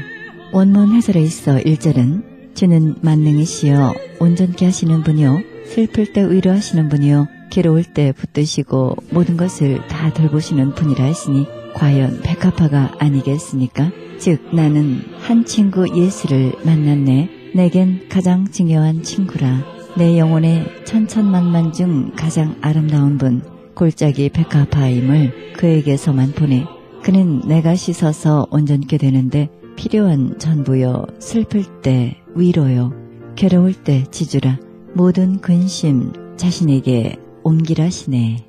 원문 해설에 있어 1절은 주는 만능이시여 온전케 하시는 분이요 슬플 때 위로하시는 분이요 괴로울 때 붙드시고 모든 것을 다 돌보시는 분이라 했으니 과연 백합화가 아니겠습니까? 즉 나는 한 친구 예수를 만났네. 내겐 가장 중요한 친구라. 내 영혼의 천천만만 중 가장 아름다운 분 골짜기 백합화임을 그에게서만 보내. 그는 내가 씻어서 온전케 되는데 필요한 전부여 슬플 때 위로요 괴로울 때 지주라. 모든 근심 자신에게 옮기라시네.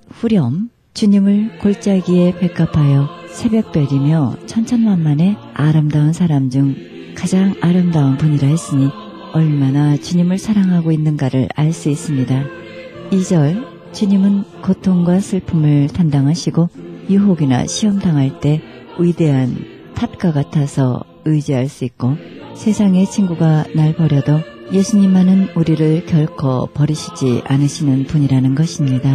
후렴 주님을 골짜기에 백합하여 새벽별이며 천천만만의 아름다운 사람 중 가장 아름다운 분이라 했으니 얼마나 주님을 사랑하고 있는가를 알 수 있습니다. 2절, 주님은 고통과 슬픔을 담당하시고 유혹이나 시험 당할 때 위대한 탑과 같아서 의지할 수 있고 세상의 친구가 날 버려도 예수님만은 우리를 결코 버리시지 않으시는 분이라는 것입니다.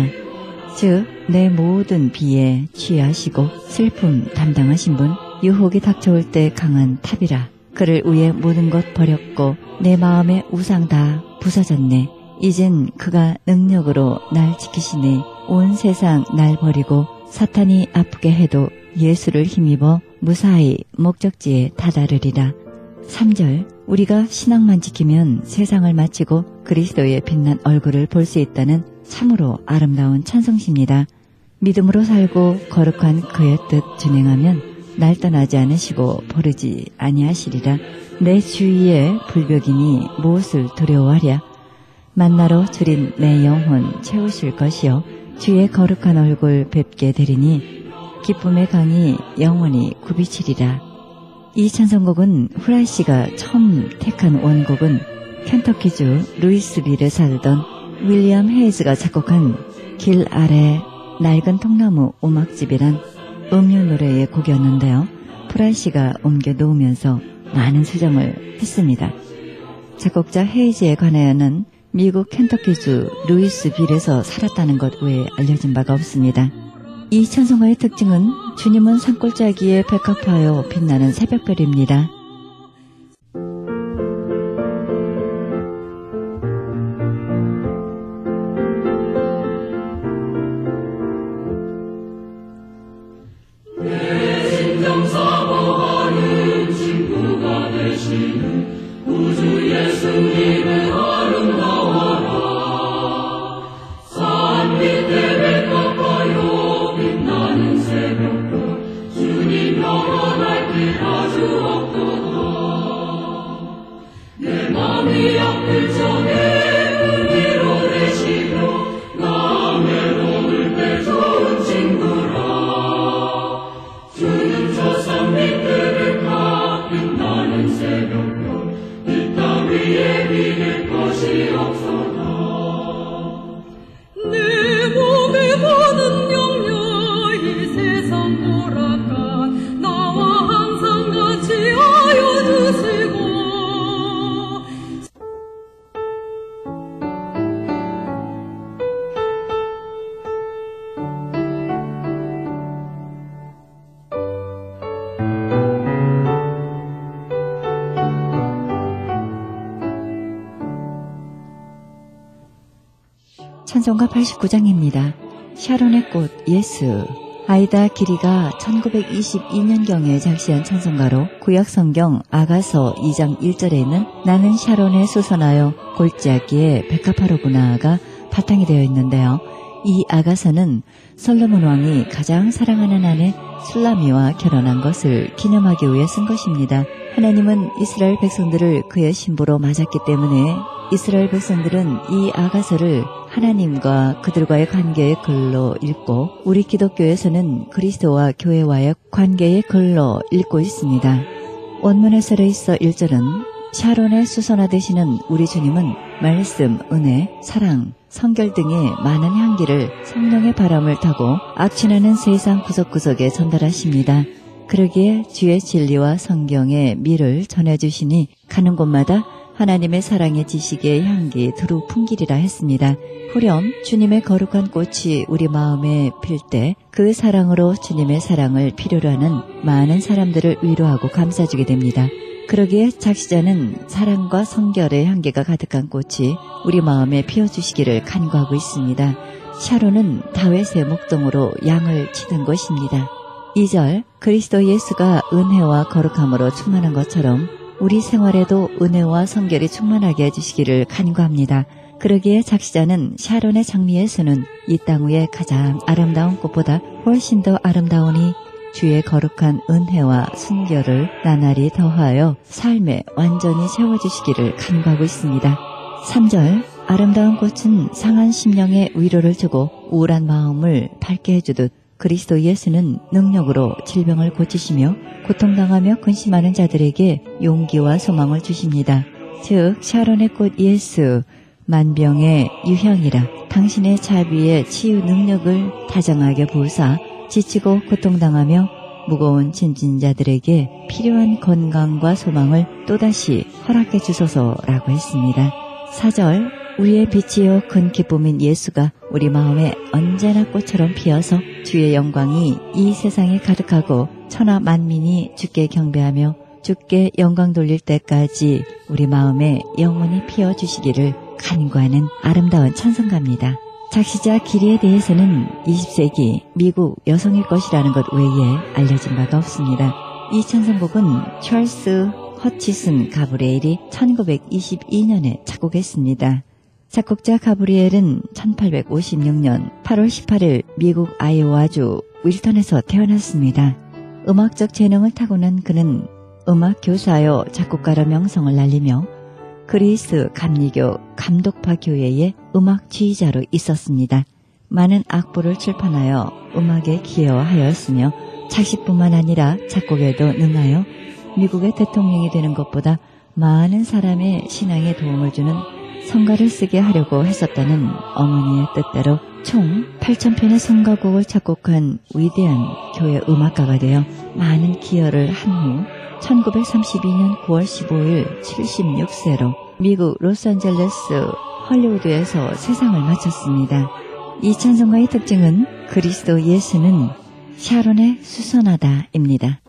즉, 내 모든 비에 취하시고 슬픔 담당하신 분, 유혹이 닥쳐올 때 강한 탑이라. 그를 위해 모든 것 버렸고 내 마음의 우상 다 부서졌네. 이젠 그가 능력으로 날 지키시네. 온 세상 날 버리고 사탄이 아프게 해도 예수를 힘입어 무사히 목적지에 다다르리라. 3절, 우리가 신앙만 지키면 세상을 마치고 그리스도의 빛난 얼굴을 볼 수 있다는 참으로 아름다운 찬송시입니다. 믿음으로 살고 거룩한 그의 뜻 준행하면 날 떠나지 않으시고 버리지 아니하시리라. 내 주위에 불벽이니 무엇을 두려워하랴. 만나로 줄인 내 영혼 채우실 것이요 주의 거룩한 얼굴 뵙게 되리니 기쁨의 강이 영원히 굽이치리라. 이 찬송곡은 후라이 씨가 처음 택한 원곡은 켄터키주 루이스빌에 살던 윌리엄 헤이즈가 작곡한 길 아래 낡은 통나무 오막집이란 음유 노래의 곡이었는데요. 후라이 씨가 옮겨 놓으면서 많은 수정을 했습니다. 작곡자 헤이즈에 관하여는 미국 켄터키주 루이스빌에서 살았다는 것 외에 알려진 바가 없습니다. 이 찬송가의 특징은 주님은 산골짜기에 백합하여 빛나는 새벽별입니다. 찬송가 89장입니다. 샤론의 꽃 예수. 아이다 기리가 1922년경에 작시한 찬송가로 구약성경 아가서 2장 1절에 있는 나는 샤론에 수선하여 골짜기에 백합화로구나가 바탕이 되어 있는데요. 이 아가서는 솔로몬 왕이 가장 사랑하는 아내 술라미와 결혼한 것을 기념하기 위해 쓴 것입니다. 하나님은 이스라엘 백성들을 그의 신부로 맞았기 때문에 이스라엘 백성들은 이 아가서를 하나님과 그들과의 관계의 글로 읽고 우리 기독교에서는 그리스도와 교회와의 관계의 글로 읽고 있습니다. 원문에 쓰여 있어 1절은 샤론의 수선화 되시는 우리 주님은 말씀, 은혜, 사랑, 성결 등의 많은 향기를 성령의 바람을 타고 악취나는 세상 구석구석에 전달하십니다. 그러기에 주의 진리와 성경의 미를 전해주시니 가는 곳마다 하나님의 사랑의 지식의 향기 두루 풍기리라 했습니다. 후렴 주님의 거룩한 꽃이 우리 마음에 필 때 그 사랑으로 주님의 사랑을 필요로 하는 많은 사람들을 위로하고 감싸주게 됩니다. 그러기에 작시자는 사랑과 성결의 향기가 가득한 꽃이 우리 마음에 피어주시기를 간구하고 있습니다. 샤론은 다윗의 목동으로 양을 치던 곳입니다. 2절 그리스도 예수가 은혜와 거룩함으로 충만한 것처럼 우리 생활에도 은혜와 성결이 충만하게 해주시기를 간구합니다. 그러기에 작시자는 샤론의 장미 예수는 이 땅 위에 가장 아름다운 꽃보다 훨씬 더 아름다우니 주의 거룩한 은혜와 순결을 나날이 더하여 삶에 완전히 채워주시기를 간구하고 있습니다. 3절 아름다운 꽃은 상한 심령에 위로를 주고 우울한 마음을 밝게 해주듯 그리스도 예수는 능력으로 질병을 고치시며 고통당하며 근심하는 자들에게 용기와 소망을 주십니다. 즉 샤론의 꽃 예수, 만병의 유형이라 당신의 자비의 치유 능력을 다정하게 부으사 지치고 고통당하며 무거운 짐진 자들에게 필요한 건강과 소망을 또다시 허락해 주소서라고 했습니다. 4절, 우리의 빛이요 큰 기쁨인 예수가 우리 마음에 언제나 꽃처럼 피어서 주의 영광이 이 세상에 가득하고 천하 만민이 주께 경배하며 주께 영광 돌릴 때까지 우리 마음에 영원히 피어주시기를 간구하는 아름다운 찬송가입니다. 작시자 기리에 대해서는 20세기 미국 여성의 것이라는 것 외에 알려진 바가 없습니다. 이 찬송곡은 찰스 허치슨 가브리엘이 1922년에 작곡했습니다. 작곡자 가브리엘은 1856년 8월 18일 미국 아이오와주 윌턴에서 태어났습니다. 음악적 재능을 타고난 그는 음악 교사요 작곡가로 명성을 날리며 그리스 감리교 감독파 교회의 음악 지휘자로 있었습니다. 많은 악보를 출판하여 음악에 기여하였으며 작시뿐만 아니라 작곡에도 능하여 미국의 대통령이 되는 것보다 많은 사람의 신앙에 도움을 주는 성가를 쓰게 하려고 했었다는 어머니의 뜻대로 총 8,000편의 성가곡을 작곡한 위대한 교회 음악가가 되어 많은 기여를 한 후 1932년 9월 15일 76세로 미국 로스앤젤레스 헐리우드에서 세상을 마쳤습니다. 이 찬송가의 특징은 그리스도 예수는 샤론의 수선하다입니다.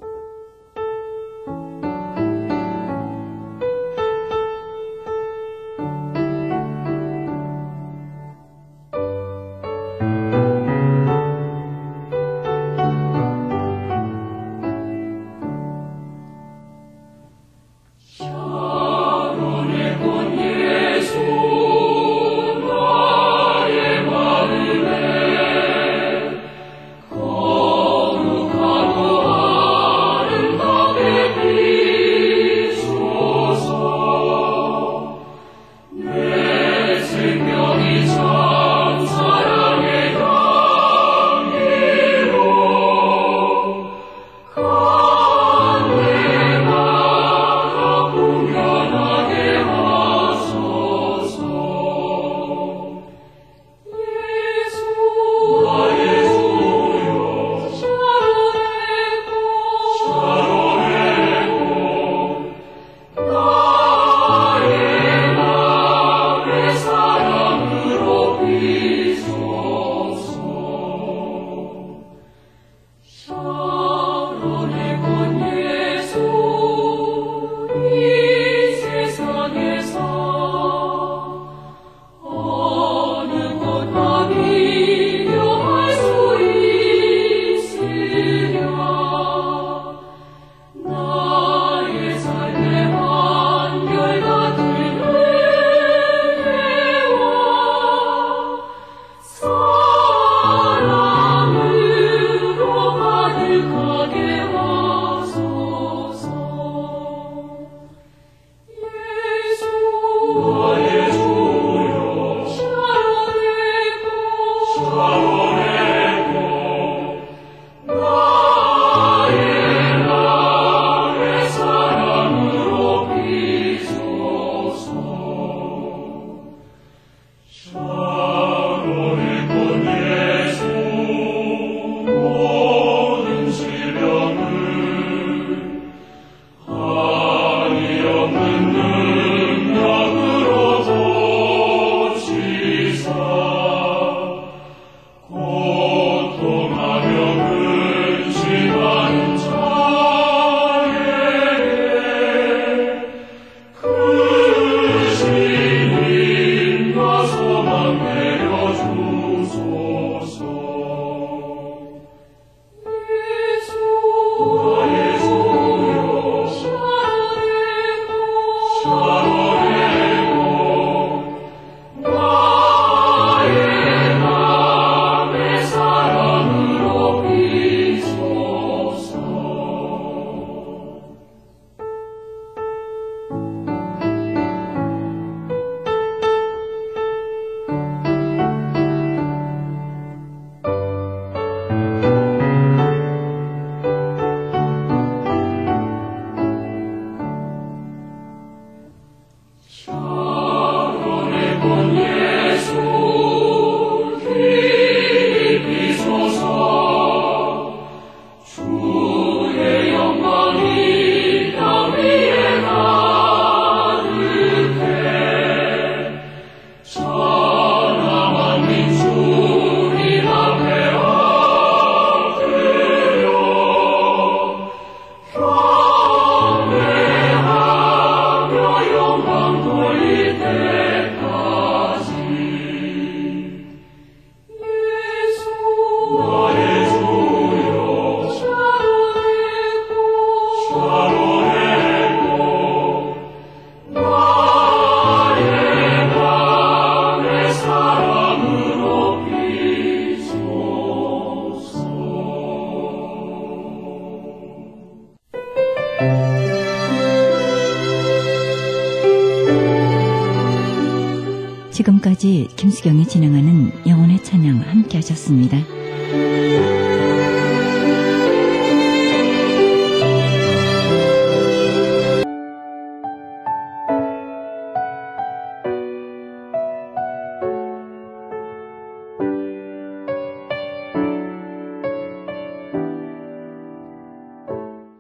지금까지 김수경이 진행하는 영혼의 찬양 함께 하셨습니다.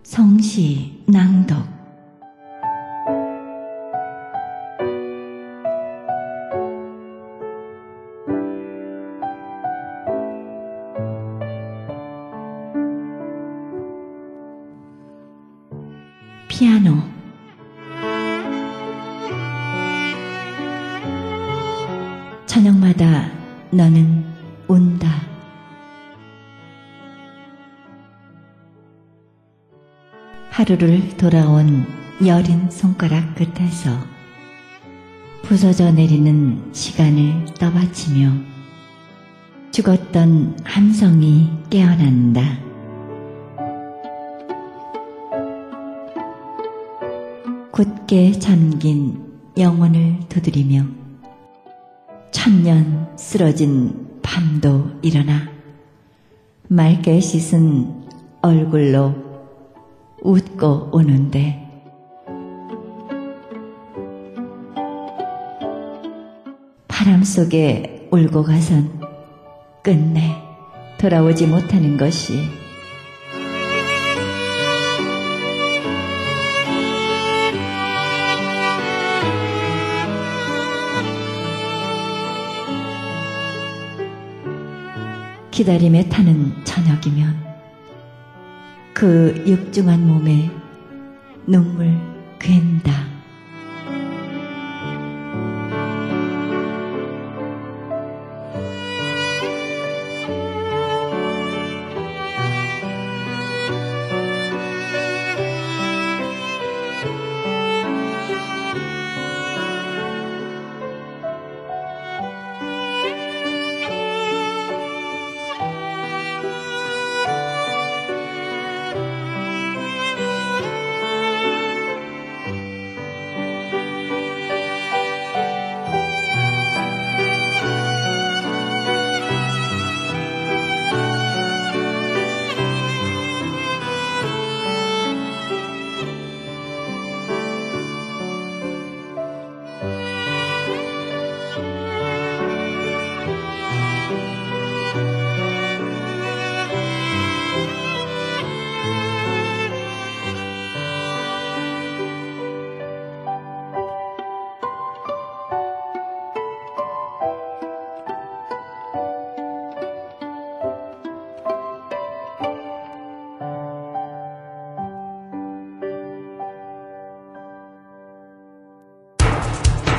성시 낭독. 피아노. 저녁마다 너는 운다. 하루를 돌아온 여린 손가락 끝에서 부서져 내리는 시간을 떠받치며 죽었던 함성이 깨어난다. 굳게 잠긴 영혼을 두드리며 천년 쓰러진 밤도 일어나 맑게 씻은 얼굴로 웃고 오는데 바람 속에 울고 가선 끝내 돌아오지 못하는 것이 기다림에 타는 저녁이면 그 육중한 몸에 눈물 괜다.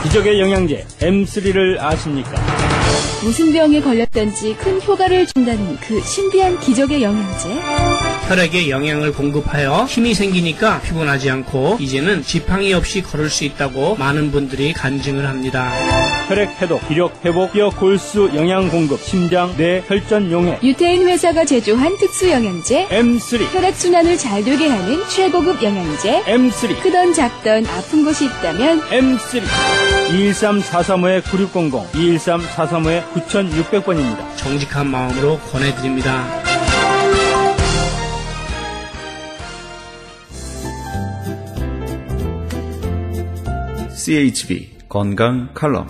기적의 영양제 M3를 아십니까? 무슨 병에 걸렸던지 큰 효과를 준다는 그 신비한 기적의 영양제. 혈액에 영양을 공급하여 힘이 생기니까 피곤하지 않고 이제는 지팡이 없이 걸을 수 있다고 많은 분들이 간증을 합니다. 혈액 해독, 기력 회복, 뼈 골수 영양 공급, 심장, 뇌, 혈전 용해. 유태인 회사가 제조한 특수 영양제. M3. 혈액순환을 잘 되게 하는 최고급 영양제. M3. 크던 작던 아픈 곳이 있다면 M3. 213-435-9600, 213-435-9600번입니다. 정직한 마음으로 권해드립니다. CHB 건강 칼럼.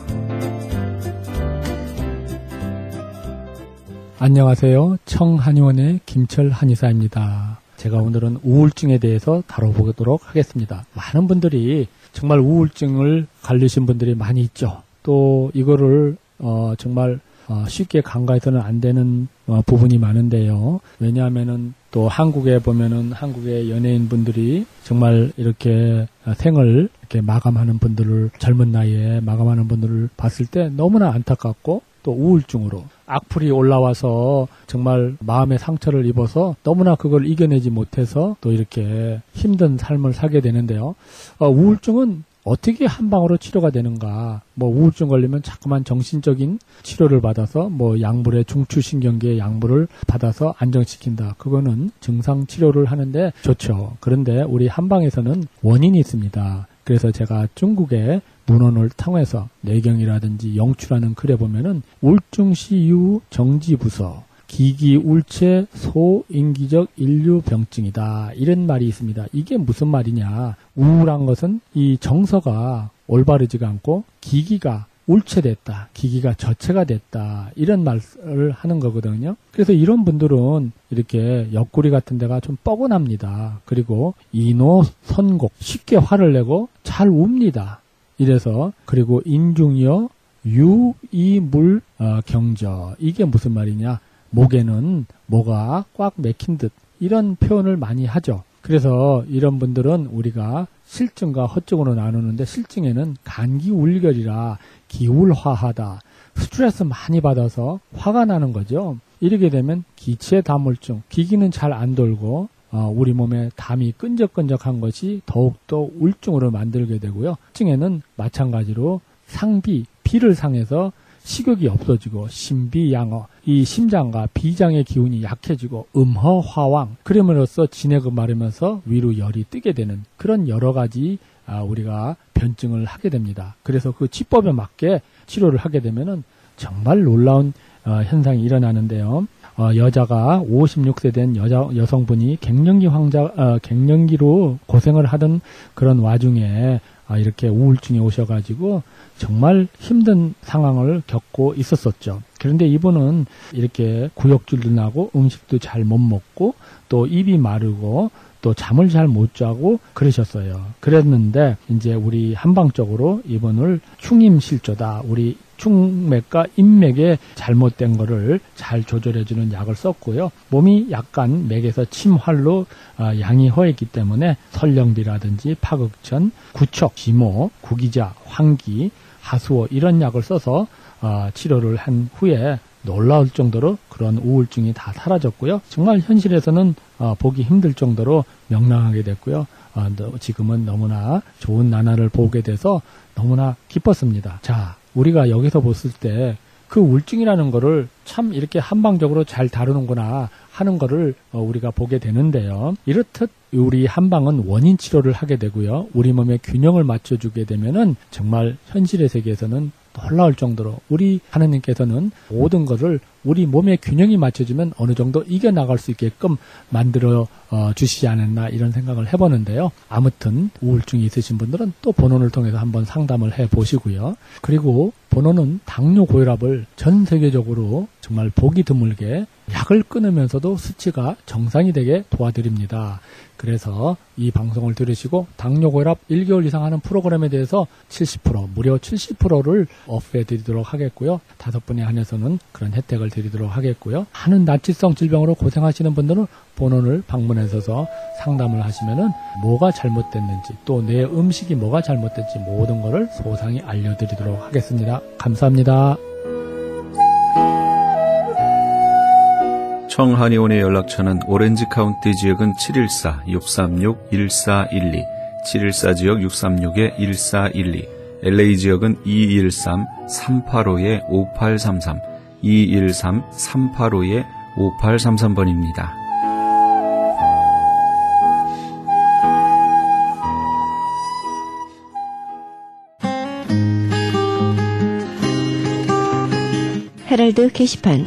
안녕하세요. 청한의원의 김철 한의사입니다. 제가 오늘은 우울증에 대해서 다뤄보도록 하겠습니다. 많은 분들이 정말 우울증을 가르신 분들이 많이 있죠. 또 이거를 정말 쉽게 간과해서는 안 되는 부분이 많은데요. 왜냐하면은 또 한국에 보면은 한국의 연예인분들이 정말 이렇게 생을 이렇게 마감하는 분들을 젊은 나이에 마감하는 분들을 봤을 때 너무나 안타깝고 또 우울증으로 악플이 올라와서 정말 마음의 상처를 입어서 너무나 그걸 이겨내지 못해서 또 이렇게 힘든 삶을 살게 되는데요. 우울증은 어떻게 한 방으로 치료가 되는가? 뭐 우울증 걸리면 자꾸만 정신적인 치료를 받아서 뭐 약물의 중추신경계의 약물을 받아서 안정시킨다. 그거는 증상 치료를 하는데 좋죠. 그런데 우리 한방에서는 원인이 있습니다. 그래서 제가 중국의 문헌을 통해서 내경이라든지 영추라는 글에 보면은 우울증시 정지부서 기기 울체 소인기적 인류병증이다 이런 말이 있습니다. 이게 무슨 말이냐? 우울한 것은 이 정서가 올바르지가 않고 기기가 울체됐다, 기기가 저체가 됐다 이런 말을 하는 거거든요. 그래서 이런 분들은 이렇게 옆구리 같은 데가 좀 뻐근합니다. 그리고 이노선곡 쉽게 화를 내고 잘 웁니다. 이래서 그리고 인중이여 유이물 경저 이게 무슨 말이냐? 목에는 뭐가 꽉 막힌 듯 이런 표현을 많이 하죠. 그래서 이런 분들은 우리가 실증과 허증으로 나누는데 실증에는 감기 울결이라 기울화하다. 스트레스 많이 받아서 화가 나는 거죠. 이렇게 되면 기체 다물증, 기기는 잘 안 돌고 우리 몸에 담이 끈적끈적한 것이 더욱더 우울증으로 만들게 되고요. 실증에는 마찬가지로 상비, 피를 상해서 식욕이 없어지고 신비양어, 이 심장과 비장의 기운이 약해지고 음허화왕, 그럼으로써 진액을 마르면서 위로 열이 뜨게 되는 그런 여러 가지 우리가 변증을 하게 됩니다. 그래서 그 치법에 맞게 치료를 하게 되면은 정말 놀라운 현상이 일어나는데요. 여자가 56세 된 여성분이 갱년기로 고생을 하던 그런 와중에 이렇게 우울증이 오셔가지고 정말 힘든 상황을 겪고 있었었죠. 그런데 이분은 이렇게 구역질도 나고 음식도 잘 못 먹고 또 입이 마르고 또 잠을 잘 못 자고 그러셨어요. 그랬는데 이제 우리 한방적으로 이분을 충임실조다. 우리 충맥과 인맥에 잘못된 거를 잘 조절해주는 약을 썼고요. 몸이 약간 맥에서 침활로 양이 허했기 때문에 설령비라든지 파극천, 구척, 지모, 구기자, 환기, 하수오 이런 약을 써서 치료를 한 후에 놀라울 정도로 그런 우울증이 다 사라졌고요. 정말 현실에서는 보기 힘들 정도로 명랑하게 됐고요. 지금은 너무나 좋은 나날을 보게 돼서 너무나 기뻤습니다. 자, 우리가 여기서 봤을 때 그 우울증이라는 거를 참 이렇게 한방적으로 잘 다루는구나 하는 거를 우리가 보게 되는데요. 이렇듯 우리 한방은 원인 치료를 하게 되고요. 우리 몸의 균형을 맞춰주게 되면은 정말 현실의 세계에서는 놀라울 정도로 우리 하느님께서는 모든 것을 우리 몸의 균형이 맞춰지면 어느 정도 이겨나갈 수 있게끔 만들어 주시지 않았나 이런 생각을 해보는데요. 아무튼 우울증이 있으신 분들은 또 본원을 통해서 한번 상담을 해보시고요. 그리고 본원은 당뇨 고혈압을 전 세계적으로 정말 보기 드물게 약을 끊으면서도 수치가 정상이 되게 도와드립니다. 그래서 이 방송을 들으시고 당뇨 고혈압 1개월 이상 하는 프로그램에 대해서 70%, 무려 70%를 업해 드리도록 하겠고요. 5분에 한해서는 그런 혜택을 드리도록 하겠고요. 많은 나치성 질병으로 고생하시는 분들은 본원을 방문하셔서 상담을 하시면은 뭐가 잘못됐는지 또 내 음식이 뭐가 잘못됐는지 모든 것을 소상히 알려드리도록 하겠습니다. 감사합니다. 청한의원의 연락처는 오렌지 카운티 지역은 714-636-1412, 714 지역 636-1412, LA 지역은 213-385-5833, 213-385-5833번입니다. 헤럴드 게시판.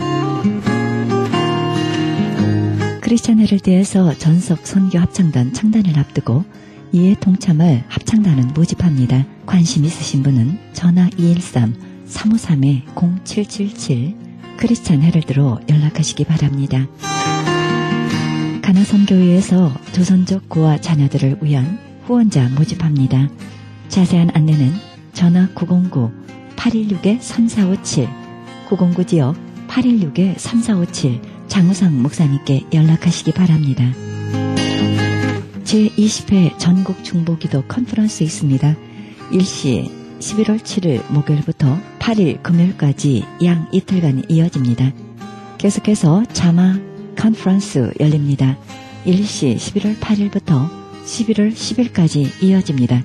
크리스찬 헤럴드에서 전석 선교 합창단 창단을 앞두고 이에 동참할 합창단은 모집합니다. 관심 있으신 분은 전화 213-353-0777 크리스찬 헤럴드로 연락하시기 바랍니다. 가나선교회에서 조선족 고아 자녀들을 위한 후원자 모집합니다. 자세한 안내는 전화 909-816-3457 909 지역 816-3457 장우상 목사님께 연락하시기 바랍니다. 제20회 전국 중보기도 컨퍼런스 있습니다. 일시 11월 7일 목요일부터 8일 금요일까지 양 이틀간이 이어집니다. 계속해서 자마 컨퍼런스 열립니다. 일시 11월 8일부터 11월 10일까지 이어집니다.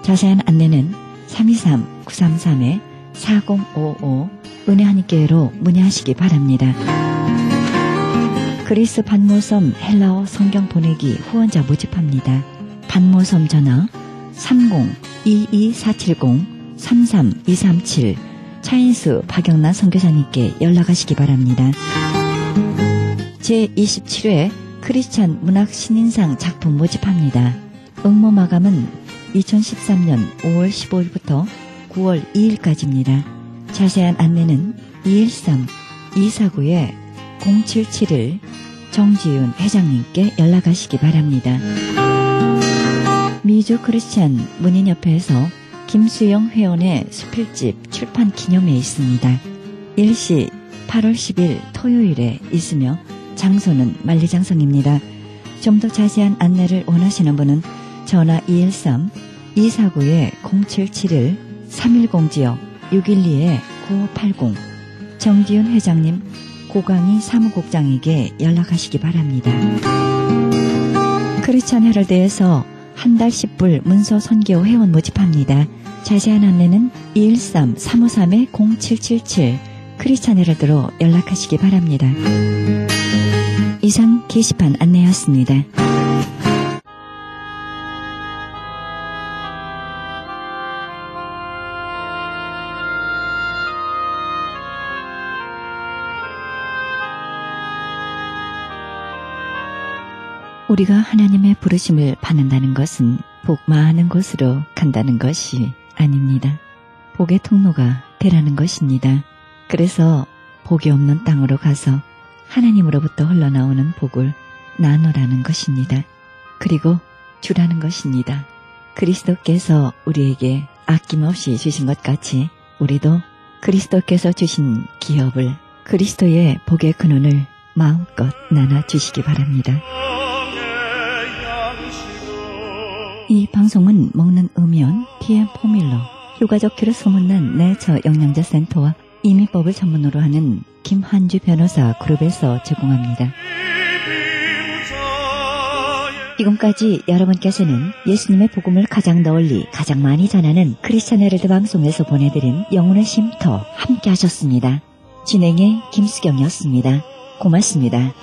자세한 안내는 323-933-4055 은혜하니께로 문의하시기 바랍니다. 그리스 반모섬 헬라어 성경 보내기 후원자 모집합니다. 반모섬 전화 30-22470 33237 차인수 박영란 선교사님께 연락하시기 바랍니다. 제27회 크리스찬 문학 신인상 작품 모집합니다. 응모 마감은 2013년 5월 15일부터 9월 2일까지입니다. 자세한 안내는 213-249-0771 정지윤 회장님께 연락하시기 바랍니다. 미주 크리스찬 문인협회에서 김수영 회원의 수필집 출판 기념회 있습니다. 일시 8월 10일 토요일에 있으며 장소는 만리장성입니다. 좀 더 자세한 안내를 원하시는 분은 전화 213-249-0771 310지역 612-9580 정지윤 회장님, 고강희 사무국장에게 연락하시기 바랍니다. 크리스찬 헤럴드에서 한 달 10불 문서 선교 회원 모집합니다. 자세한 안내는 213-353-0777 크리스찬 헤럴드로 연락하시기 바랍니다. 이상 게시판 안내였습니다. 우리가 하나님의 부르심을 받는다는 것은 복 많은 곳으로 간다는 것이 아닙니다. 복의 통로가 되라는 것입니다. 그래서 복이 없는 땅으로 가서 하나님으로부터 흘러나오는 복을 나누라는 것입니다. 그리고 주라는 것입니다. 그리스도께서 우리에게 아낌없이 주신 것 같이 우리도 그리스도께서 주신 기업을, 그리스도의 복의 근원을 마음껏 나눠주시기 바랍니다. 이 방송은 먹는 음연, TM 포밀러, 효과적 큐로 소문난 내처 영양제 센터와 이민법을 전문으로 하는 김한주 변호사 그룹에서 제공합니다. 지금까지 여러분께서는 예수님의 복음을 가장 널리, 가장 많이 전하는 크리스찬 헤럴드 방송에서 보내드린 영혼의 쉼터 함께 하셨습니다. 진행의 김수경이었습니다. 고맙습니다.